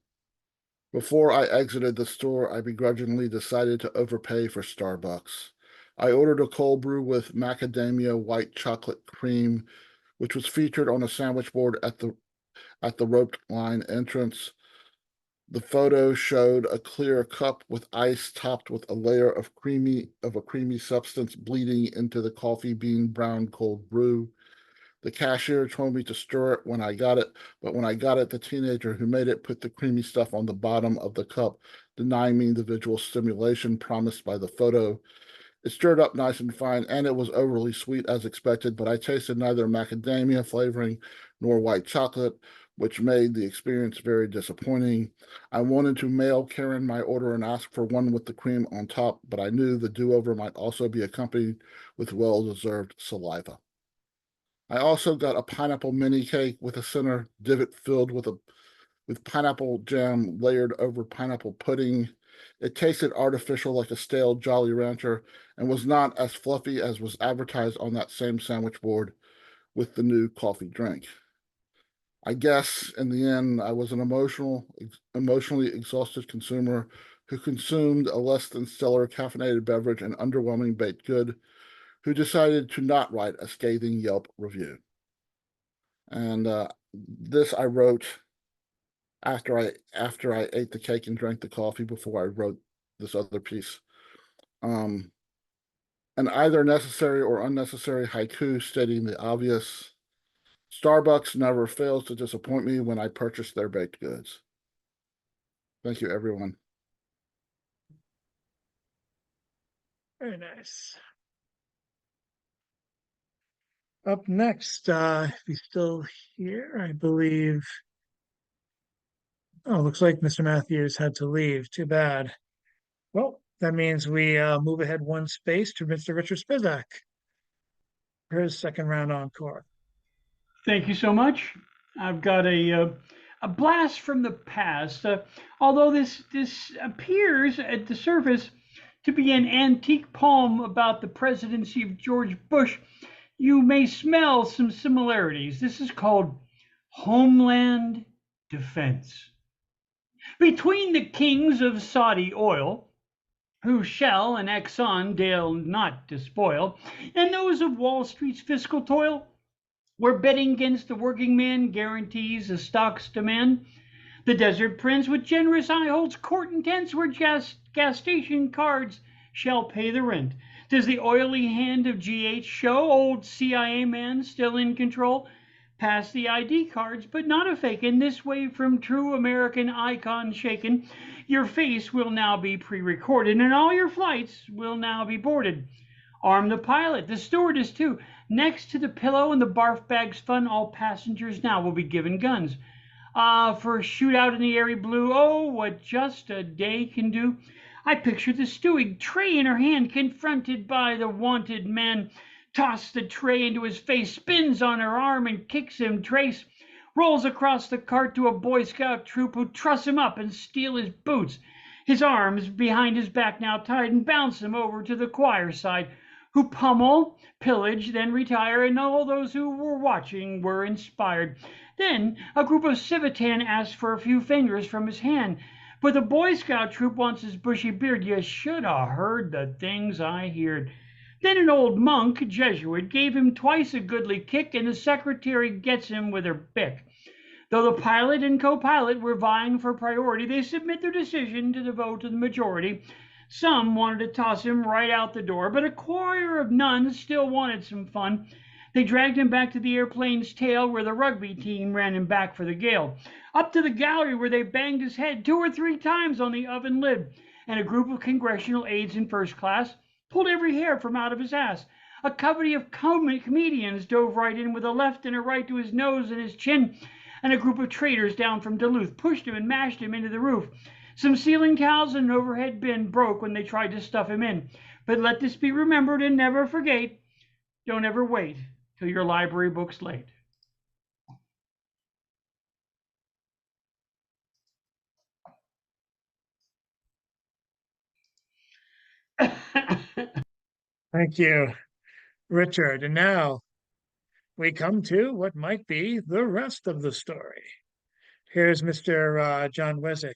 Before I exited the store, I begrudgingly decided to overpay for Starbucks. I ordered a cold brew with macadamia white chocolate cream, which was featured on a sandwich board at the roped line entrance. The photo showed a clear cup with ice topped with a layer of a creamy substance bleeding into the coffee bean brown cold brew. The cashier told me to stir it when I got it, but when I got it, the teenager who made it put the creamy stuff on the bottom of the cup, denying me the visual stimulation promised by the photo. It stirred up nice and fine, and it was overly sweet as expected, but I tasted neither macadamia flavoring nor white chocolate, which made the experience very disappointing. I wanted to mail Karen my order and ask for one with the cream on top, but I knew the do-over might also be accompanied with well-deserved saliva. I also got a pineapple mini cake with a center divot filled with pineapple jam layered over pineapple pudding. It tasted artificial like a stale Jolly Rancher and was not as fluffy as was advertised on that same sandwich board with the new coffee drink. I guess in the end, I was an emotionally exhausted consumer who consumed a less than stellar caffeinated beverage and underwhelming baked good, who decided to not write a scathing Yelp review. And this I wrote after I ate the cake and drank the coffee before I wrote this other piece. An either necessary or unnecessary haiku stating the obvious. Starbucks never fails to disappoint me when I purchase their baked goods. Thank you, everyone. Very nice. Up next, if he's still here, I believe. Oh, looks like Mr. Matthews had to leave. Too bad. Well, that means we move ahead one space to Mr. Richard Spizak for his second round encore. Thank you so much. I've got a blast from the past. Although this appears at the surface to be an antique poem about the presidency of George Bush, you may smell some similarities. This is called Homeland Defense. Between the kings of Saudi oil, who Shell and Exxon dare not despoil, and those of Wall Street's fiscal toil, where betting against the working man guarantees the stock's demand. The desert prince with generous eye holds court in tents where gas station cards shall pay the rent. Does the oily hand of GH show old CIA man still in control? Pass the ID cards, but not a fake. In this way from true American icon shaken, your face will now be pre-recorded and all your flights will now be boarded. Arm the pilot, the stewardess too. Next to the pillow and the barf bags fun, all passengers now will be given guns. For a shootout in the airy blue, oh, what just a day can do. I picture the steward, tray in her hand, confronted by the wanted man. Toss the tray into his face, spins on her arm and kicks him trace. Rolls across the cart to a Boy Scout troop who truss him up and steal his boots. His arms behind his back now tied and bounce him over to the choir side, who pummel, pillage, then retire, and all those who were watching were inspired. Then a group of Civitan asked for a few fingers from his hand, but the Boy Scout troop wants his bushy beard. You should have heard the things I heard. Then an old monk, Jesuit, gave him twice a goodly kick, and the secretary gets him with her bick. Though the pilot and co-pilot were vying for priority, they submit their decision to the vote of the majority. Some wanted to toss him right out the door, but a choir of nuns still wanted some fun. They dragged him back to the airplane's tail where the rugby team ran him back for the gale. Up to the gallery where they banged his head 2 or 3 times on the oven lid. And a group of congressional aides in first class pulled every hair from out of his ass. A covey of comedians dove right in with a left and a right to his nose and his chin. And a group of traitors down from Duluth pushed him and mashed him into the roof. Some ceiling tiles and an overhead bin broke when they tried to stuff him in. But let this be remembered and never forget, don't ever wait till your library book's late. Thank you, Richard. And now we come to what might be the rest of the story. Here's Mr. Jon Wesick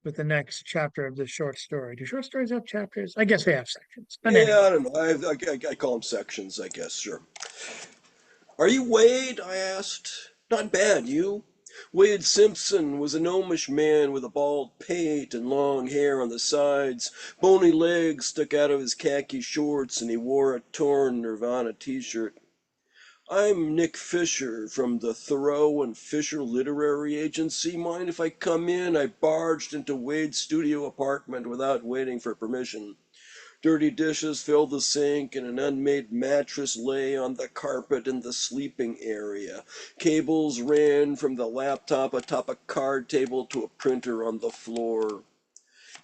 with the next chapter of this short story. Do short stories have chapters? I guess they have sections. But Yeah, anyway. I don't know. I call them sections, I guess, sure. Are you Wade? I asked. Not bad, you? Wade Simpson was a gnomish man with a bald pate and long hair on the sides. Bony legs stuck out of his khaki shorts, and he wore a torn Nirvana t-shirt. I'm Nick Fisher from the Thoreau and Fisher Literary Agency. Mind if I come in? I barged into Wade's studio apartment without waiting for permission. Dirty dishes filled the sink, and an unmade mattress lay on the carpet in the sleeping area. Cables ran from the laptop atop a card table to a printer on the floor.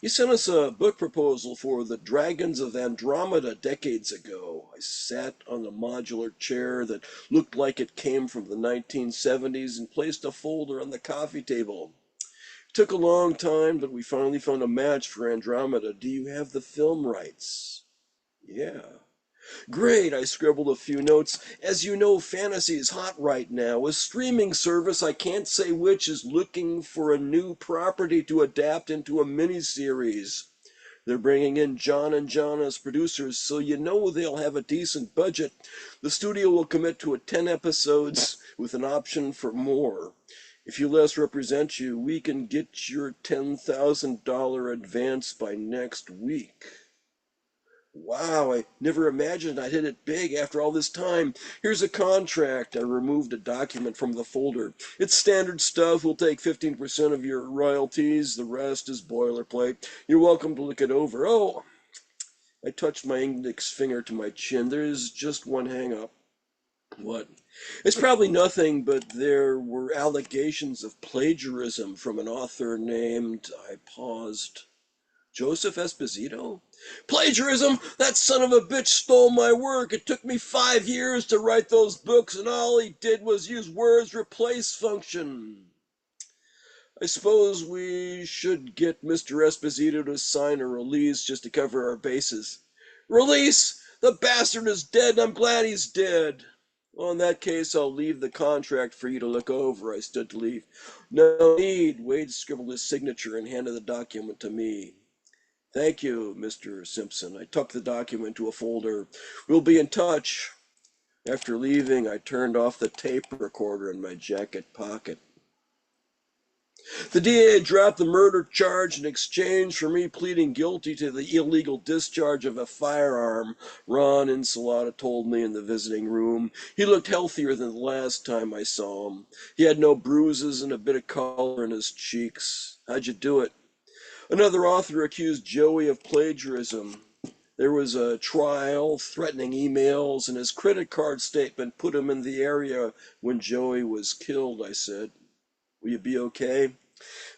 He sent us a book proposal for The Dragons of Andromeda decades ago. I sat on a modular chair that looked like it came from the 1970s and placed a folder on the coffee table. It took a long time, but we finally found a match for Andromeda. Do you have the film rights? Yeah. Great, I scribbled a few notes. As you know, fantasy is hot right now. A streaming service, I can't say which, is looking for a new property to adapt into a miniseries. They're bringing in John and John as producers, so you know they'll have a decent budget. The studio will commit to 10 episodes with an option for more. If you let us represent you, we can get your $10,000 advance by next week. Wow, I never imagined I'd hit it big after all this time. Here's a contract. I removed a document from the folder. It's standard stuff. We'll take 15% of your royalties. The rest is boilerplate. You're welcome to look it over. Oh, I touched my index finger to my chin. There's just one hang-up. What? It's probably nothing, but there were allegations of plagiarism from an author named... I paused. Joseph Esposito? Plagiarism! That son of a bitch stole my work. It took me 5 years to write those books, and all he did was use words replace function. I suppose we should get Mr. Esposito to sign a release just to cover our bases. Release? The bastard is dead, and I'm glad he's dead. Well, in that case, I'll leave the contract for you to look over. I stood to leave. No need. Wade scribbled his signature and handed the document to me. Thank you, Mr. Simpson. I tucked the document to a folder. We'll be in touch. After leaving, I turned off the tape recorder in my jacket pocket. The DA dropped the murder charge in exchange for me pleading guilty to the illegal discharge of a firearm, Ron Insalata told me in the visiting room. He looked healthier than the last time I saw him. He had no bruises and a bit of color in his cheeks. How'd you do it? Another author accused Joey of plagiarism. There was a trial, threatening emails, and his credit card statement put him in the area when Joey was killed, I said. Will you be okay?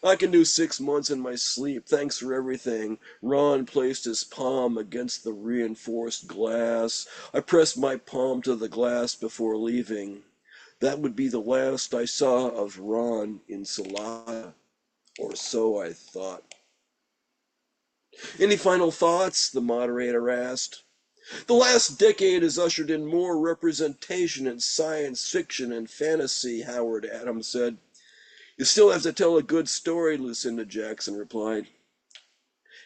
I can do 6 months in my sleep. Thanks for everything. Ron placed his palm against the reinforced glass. I pressed my palm to the glass before leaving. That would be the last I saw of Ron Insalata, or so I thought. Any final thoughts? The moderator asked. The last decade has ushered in more representation in science fiction and fantasy, Howard Adams said. You still have to tell a good story, Lucinda Jackson replied.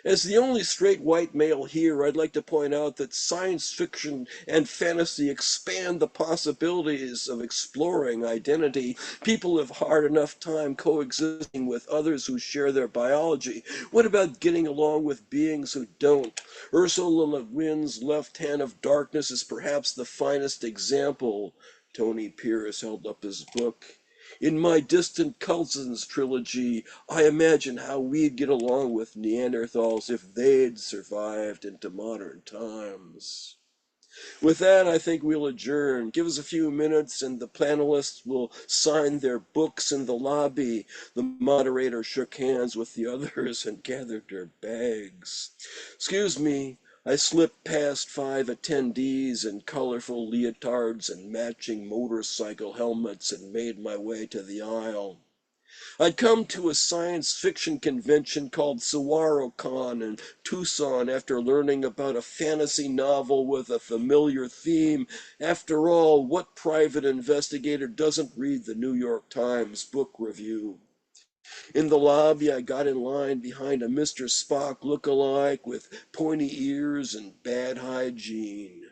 As the only straight white male here, I'd like to point out that science fiction and fantasy expand the possibilities of exploring identity. People have hard enough time coexisting with others who share their biology. What about getting along with beings who don't? Ursula Le Guin's Left Hand of Darkness is perhaps the finest example. Tony Pierce held up his book. In my Distant Cousins trilogy, I imagine how we'd get along with Neanderthals if they'd survived into modern times. With that, I think we'll adjourn. Give us a few minutes and the panelists will sign their books in the lobby. The moderator shook hands with the others and gathered their bags. Excuse me, I slipped past 5 attendees in colorful leotards and matching motorcycle helmets and made my way to the aisle. I'd come to a science fiction convention called SaguaroCon in Tucson after learning about a fantasy novel with a familiar theme. After all, what private investigator doesn't read the New York Times book review? In the lobby, I got in line behind a Mr. Spock look-alike with pointy ears and bad hygiene.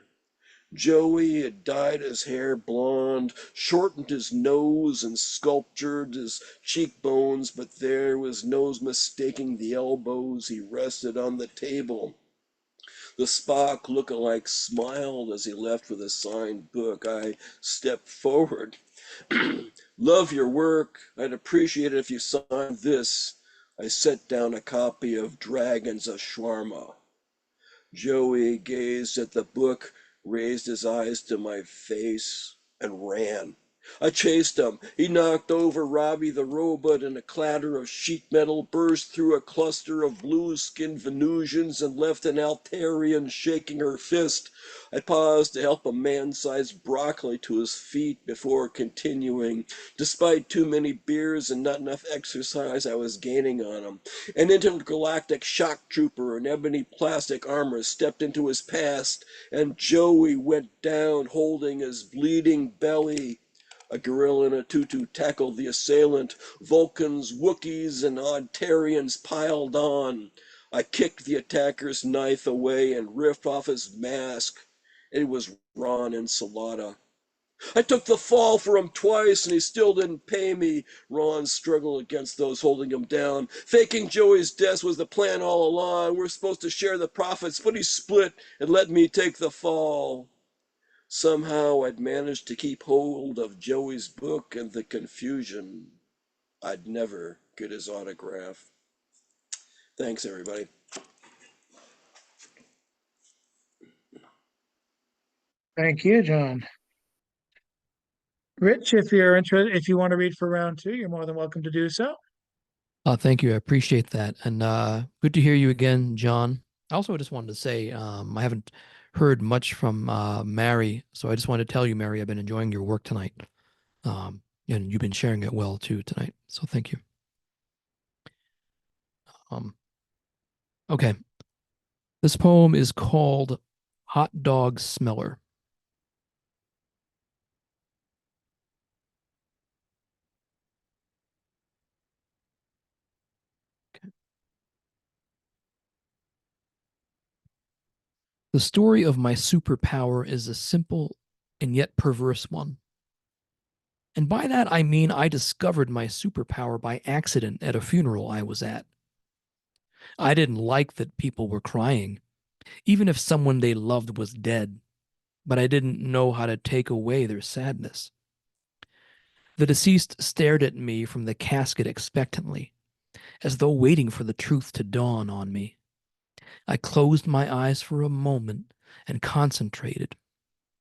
Joey had dyed his hair blonde, shortened his nose, and sculptured his cheekbones, but there was no mistaking the elbows he rested on the table. The Spock look-alike smiled as he left with a signed book. I stepped forward. Love your work. I'd appreciate it if you signed this. I set down a copy of Dragons of Shawarma. Joey gazed at the book, raised his eyes to my face, and ran. I chased him. He knocked over Robbie the robot, and a clatter of sheet metal burst through a cluster of blue-skinned Venusians and left an Altarian shaking her fist. I paused to help a man-sized broccoli to his feet before continuing. Despite too many beers and not enough exercise, I was gaining on him. An intergalactic shock trooper in ebony plastic armor stepped into his path, and Joey went down holding his bleeding belly. A gorilla in a tutu tackled the assailant. Vulcans, Wookiees, and Ontarians piled on. I kicked the attacker's knife away and ripped off his mask. It was Ron Insalata. I took the fall for him twice and he still didn't pay me. Ron struggled against those holding him down. Faking Joey's death was the plan all along. We're supposed to share the profits, but he split and let me take the fall. Somehow I'd managed to keep hold of Joey's book and the confusion. I'd never get his autograph. Thanks, everybody. Thank you, John. Rich, if you're interested, if you want to read for round 2, you're more than welcome to do so. Thank you. I appreciate that. And good to hear you again, John. I also just wanted to say I haven't heard much from Mary, so I just wanted to tell you, Mary, I've been enjoying your work tonight. And you've been sharing it well too tonight. So thank you. Okay. This poem is called Hot Dog Smeller. Okay. The story of my superpower is a simple and yet perverse one. And by that I mean I discovered my superpower by accident at a funeral I was at. I didn't like that people were crying, even if someone they loved was dead, but I didn't know how to take away their sadness. The deceased stared at me from the casket expectantly, as though waiting for the truth to dawn on me. I closed my eyes for a moment and concentrated.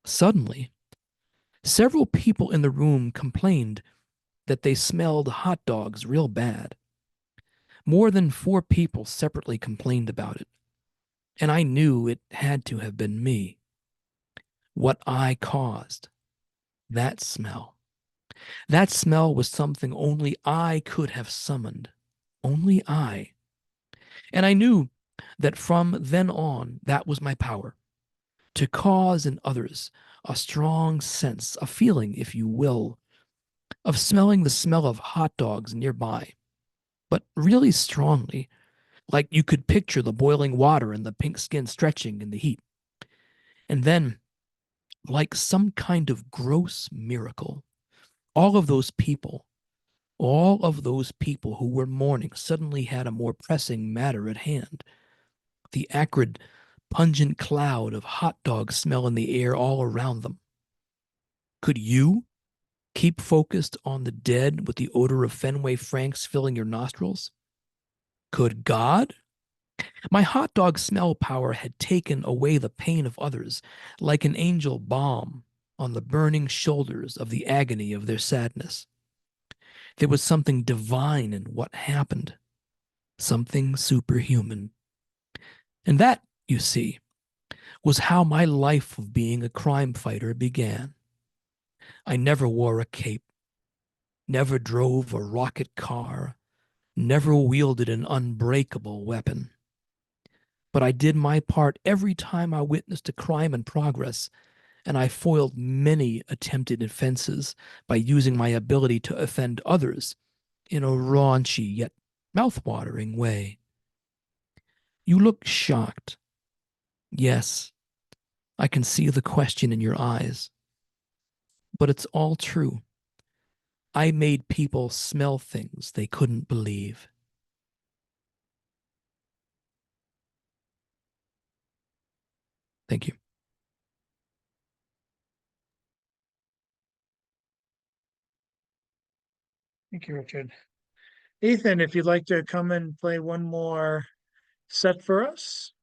Suddenly, several people in the room complained that they smelled hot dogs real bad. More than 4 people separately complained about it, and I knew it had to have been me. What I caused, that smell. That smell was something only I could have summoned. Only I. And I knew that from then on, that was my power. To cause in others a strong sense, a feeling, if you will, of smelling the smell of hot dogs nearby, but really strongly, like you could picture the boiling water and the pink skin stretching in the heat. And then, like some kind of gross miracle, all of those people, all of those people who were mourning suddenly had a more pressing matter at hand. The acrid, pungent cloud of hot dog smell in the air all around them. Could you keep focused on the dead with the odor of Fenway Franks filling your nostrils? Could God? My hot dog smell power had taken away the pain of others, like an angel balm on the burning shoulders of the agony of their sadness. There was something divine in what happened, something superhuman. And that, you see, was how my life of being a crime fighter began. I never wore a cape, never drove a rocket car, never wielded an unbreakable weapon. But I did my part every time I witnessed a crime in progress, and I foiled many attempted offenses by using my ability to offend others in a raunchy yet mouth-watering way. You look shocked. Yes, I can see the question in your eyes. But it's all true. I made people smell things they couldn't believe. Thank you. Thank you, Richard. Ethan, if you'd like to come and play one more set for us.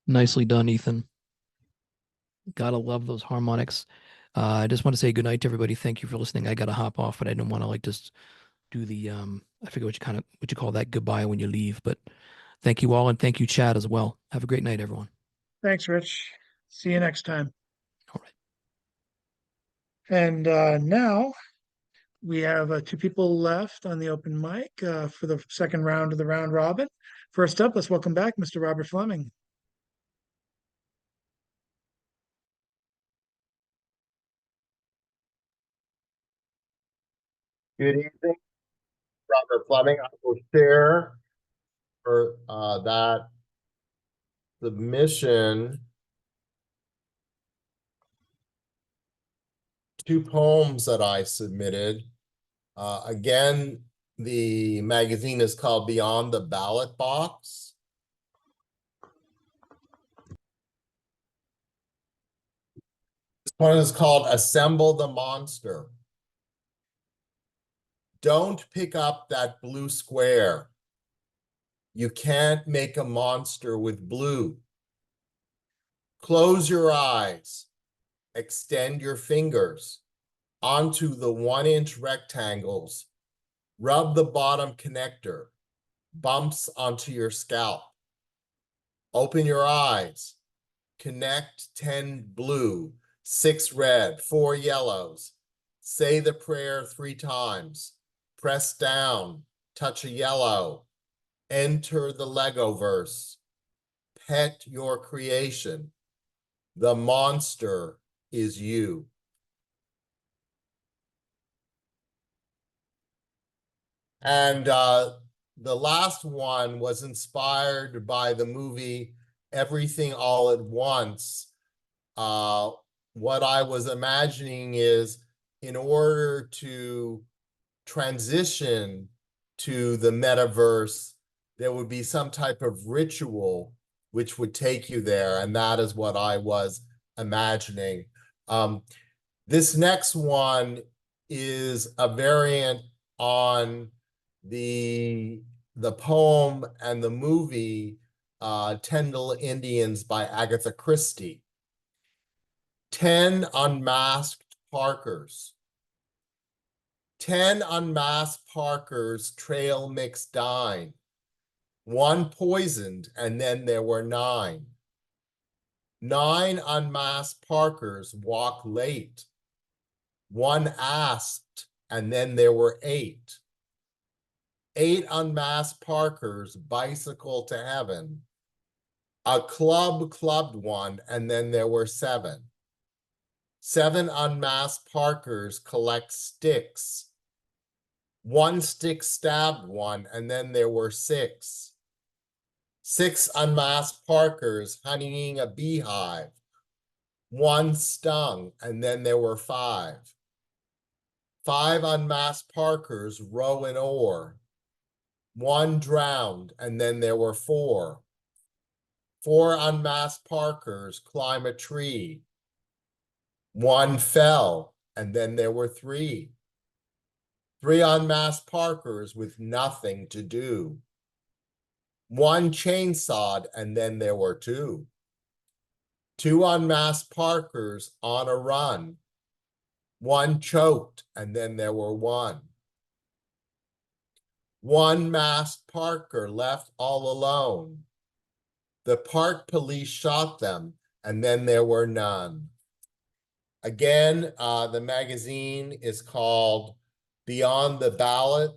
Nicely done, Ethan. Gotta love those harmonics. I just want to say good night to everybody. Thank you for listening. I gotta hop off, but I didn't want to like just do the I forget what you call that goodbye when you leave. But thank you all, and thank you, Chad, as well. Have a great night, everyone. Thanks, Rich. See you next time. All right. And now we have two people left on the open mic for the second round of the round robin. First up, let's welcome back Mr. Robert Fleming. Good evening, Robert Fleming. I will share for that submission 2 poems that I submitted. Again, the magazine is called Beyond the Ballot Box. This one is called Assemble the Monster. Don't pick up that blue square. You can't make a monster with blue. Close your eyes. Extend your fingers onto the 1-inch rectangles. Rub the bottom connector. Bumps onto your scalp. Open your eyes. Connect 10 blue, 6 red, 4 yellows. Say the prayer 3 times. Press down. Touch a yellow. Enter the Lego verse. Pet your creation. The monster is you. And the last one was inspired by the movie Everything All at Once. What I was imagining is, in order to transition to the metaverse, there would be some type of ritual which would take you there, and that is what I was imagining. This next one is a variant on the poem and the movie 10 Little Indians by Agatha Christie. 10 unmasked Parkers. 10 unmasked Parkers trail mix dine. 1 poisoned, and then there were 9. 9 unmasked Parkers walk late. 1 asked, and then there were 8. 8 unmasked Parkers bicycle to heaven. A club clubbed 1, and then there were 7. 7 unmasked Parkers collect sticks. 1 stick stabbed 1, and then there were 6. 6 unmasked Parkers honeying a beehive. 1 stung, and then there were 5. 5 unmasked Parkers row an oar. 1 drowned, and then there were 4. 4 unmasked Parkers climb a tree. 1 fell, and then there were 3. 3 unmasked Parkers with nothing to do. 1 chainsawed, and then there were 2. 2 unmasked Parkers on a run. 1 choked, and then there were 1. 1 masked Parker left all alone. The park police shot them, and then there were none. Again, the magazine is called Beyond the Ballot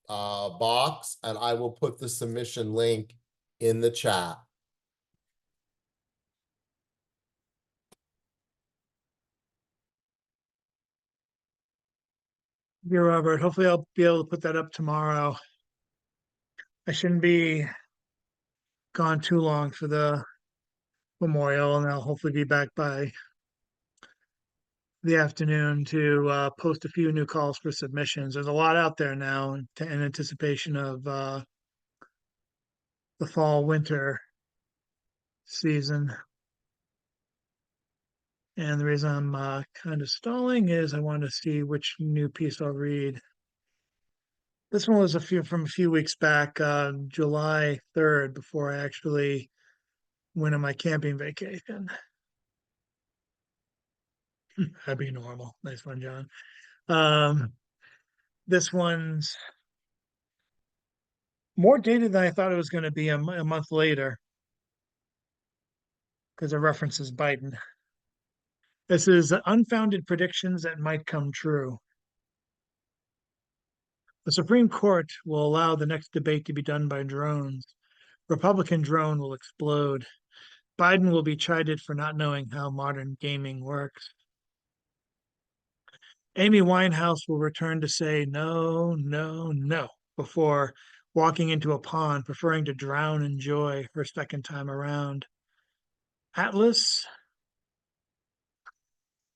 Box, and I will put the submission link in the chat. Yeah, Robert. Hopefully I'll be able to put that up tomorrow. I shouldn't be gone too long for the memorial, and I'll hopefully be back by the afternoon to post a few new calls for submissions. There's a lot out there now in anticipation of the fall winter season. And the reason I'm kind of stalling is I want to see which new piece I'll read. This one was from a few weeks back, July 3rd, before I actually went on my camping vacation. That'd be normal. Nice one, John. This one's more dated than I thought it was going to be a month later because it references Biden. This is unfounded predictions that might come true. The Supreme Court will allow the next debate to be done by drones. Republican drone will explode. Biden will be chided for not knowing how modern gaming works. Amy Winehouse will return to say no, no, no before walking into a pond, preferring to drown in joy her second time around. Atlas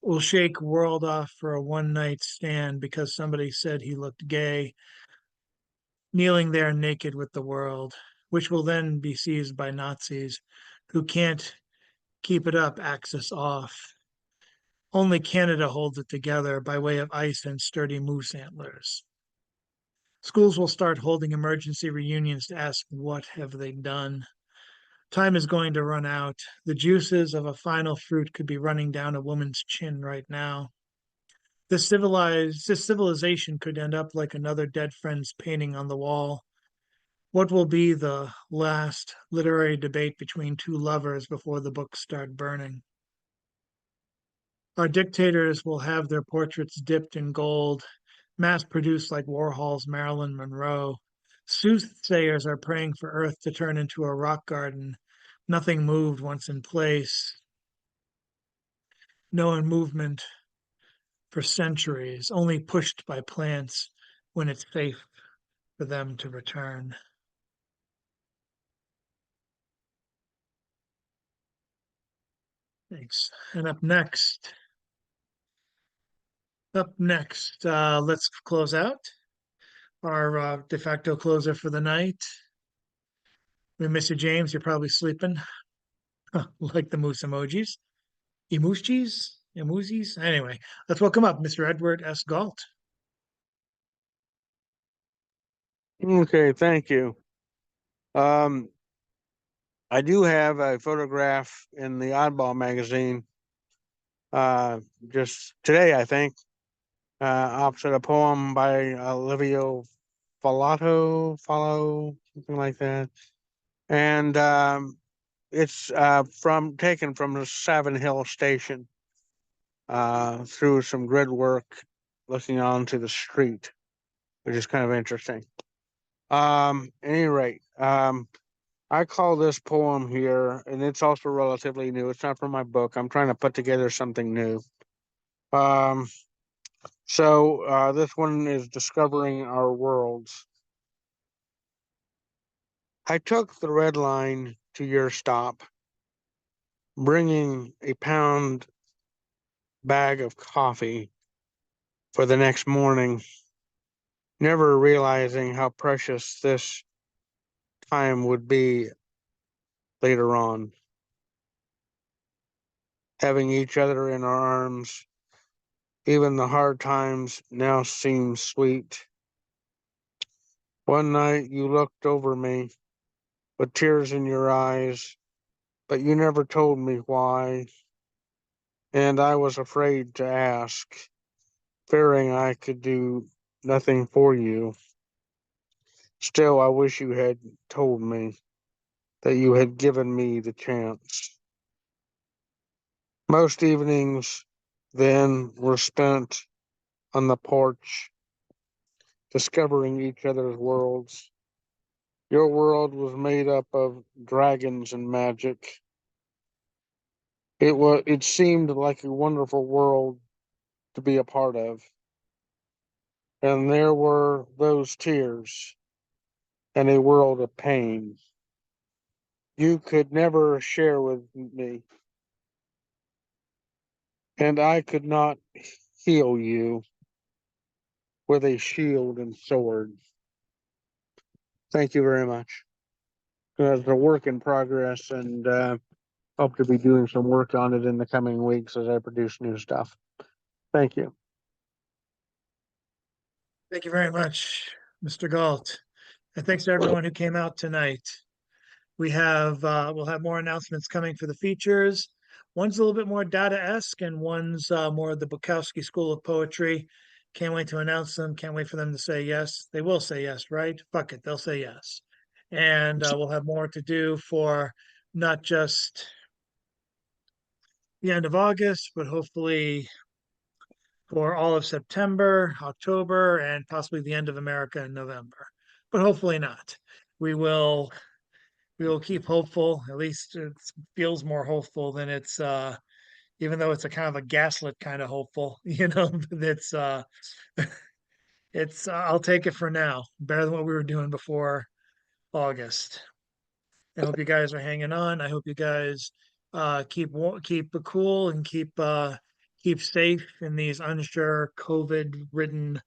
will shake World off for a one-night stand because somebody said he looked gay, kneeling there naked with the world, which will then be seized by Nazis who can't keep it up, Axis off. Only Canada holds it together by way of ice and sturdy moose antlers. Schools will start holding emergency reunions to ask, what have they done? Time is going to run out. The juices of a final fruit could be running down a woman's chin right now. This civilization could end up like another dead friend's painting on the wall. What will be the last literary debate between two lovers before the books start burning? Our dictators will have their portraits dipped in gold, mass-produced like Warhol's Marilyn Monroe. Soothsayers are praying for Earth to turn into a rock garden. Nothing moved once in place. No movement for centuries, only pushed by plants when it's safe for them to return. Thanks. And up next, let's close out our de facto closer for the night. We miss you, James. You're probably sleeping. Like the moose emojis. Emojis? Anyway, let's welcome up Mr. Edward S. Galt. Okay, thank you. I do have a photograph in the Oddball magazine just today, I think, opposite a poem by Olivia Follow, something like that. And it's taken from the Savin Hill station through some grid work looking onto the street, which is kind of interesting. At any rate, I call this poem here, and it's also relatively new. It's not from my book. I'm trying to put together something new. So this one is Discovering Our Worlds. I took the red line to your stop, bringing a pound bag of coffee for the next morning, never realizing how precious this time would be later on. Having each other in our arms, even the hard times now seem sweet. One night you looked over me with tears in your eyes, but you never told me why. And I was afraid to ask, fearing I could do nothing for you. Still, I wish you had told me, that you had given me the chance. Most evenings, then were spent on the porch discovering each other's worlds. Your world was made up of dragons and magic. It seemed like a wonderful world to be a part of. And there were those tears and a world of pain you could never share with me. And I could not heal you with a shield and sword. Thank you very much. It's a work in progress, and hope to be doing some work on it in the coming weeks as I produce new stuff. Thank you. Thank you very much, Mr. Galt. And thanks to everyone who came out tonight. We'll have more announcements coming for the features. One's a little bit more data-esque and one's more of the Bukowski School of Poetry. Can't wait to announce them. Can't wait for them to say yes. They will say yes, right? Fuck it, they'll say yes. And we'll have more to do for not just the end of August, but hopefully for all of September, October, and possibly the end of America in November. But hopefully not. We will keep hopeful. At least it feels more hopeful than it's even though it's a kind of a gaslit kind of hopeful, it's I'll take it for now. Better than what we were doing before August. I hope you guys are hanging on. I hope you guys keep cool and keep safe in these unsure COVID ridden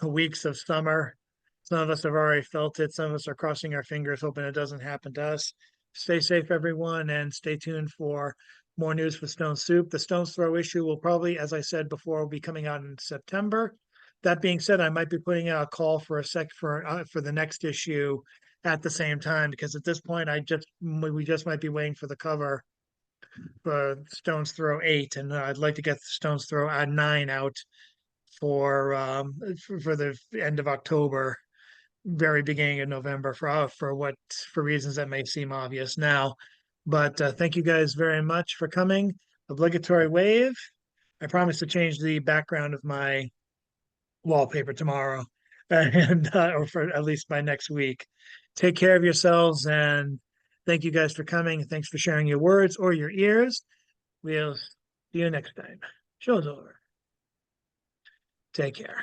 weeks of summer. Some of us have already felt it. Some of us are crossing our fingers, hoping it doesn't happen to us. Stay safe, everyone, and stay tuned for more news for Stone Soup. The Stone's Throw issue will probably, as I said before, will be coming out in September. That being said, I might be putting out a call for for the next issue at the same time, because at this point, we just might be waiting for the cover for Stone's Throw 8, and I'd like to get Stone's Throw 9 out for the end of October, very beginning of November, for reasons that may seem obvious now. But thank you guys very much for coming. Obligatory wave. I promise to change the background of my wallpaper tomorrow, and or for at least by next week. Take care of yourselves, and thank you guys for coming. Thanks for sharing your words or your ears. We'll see you next time. Show's over. Take care.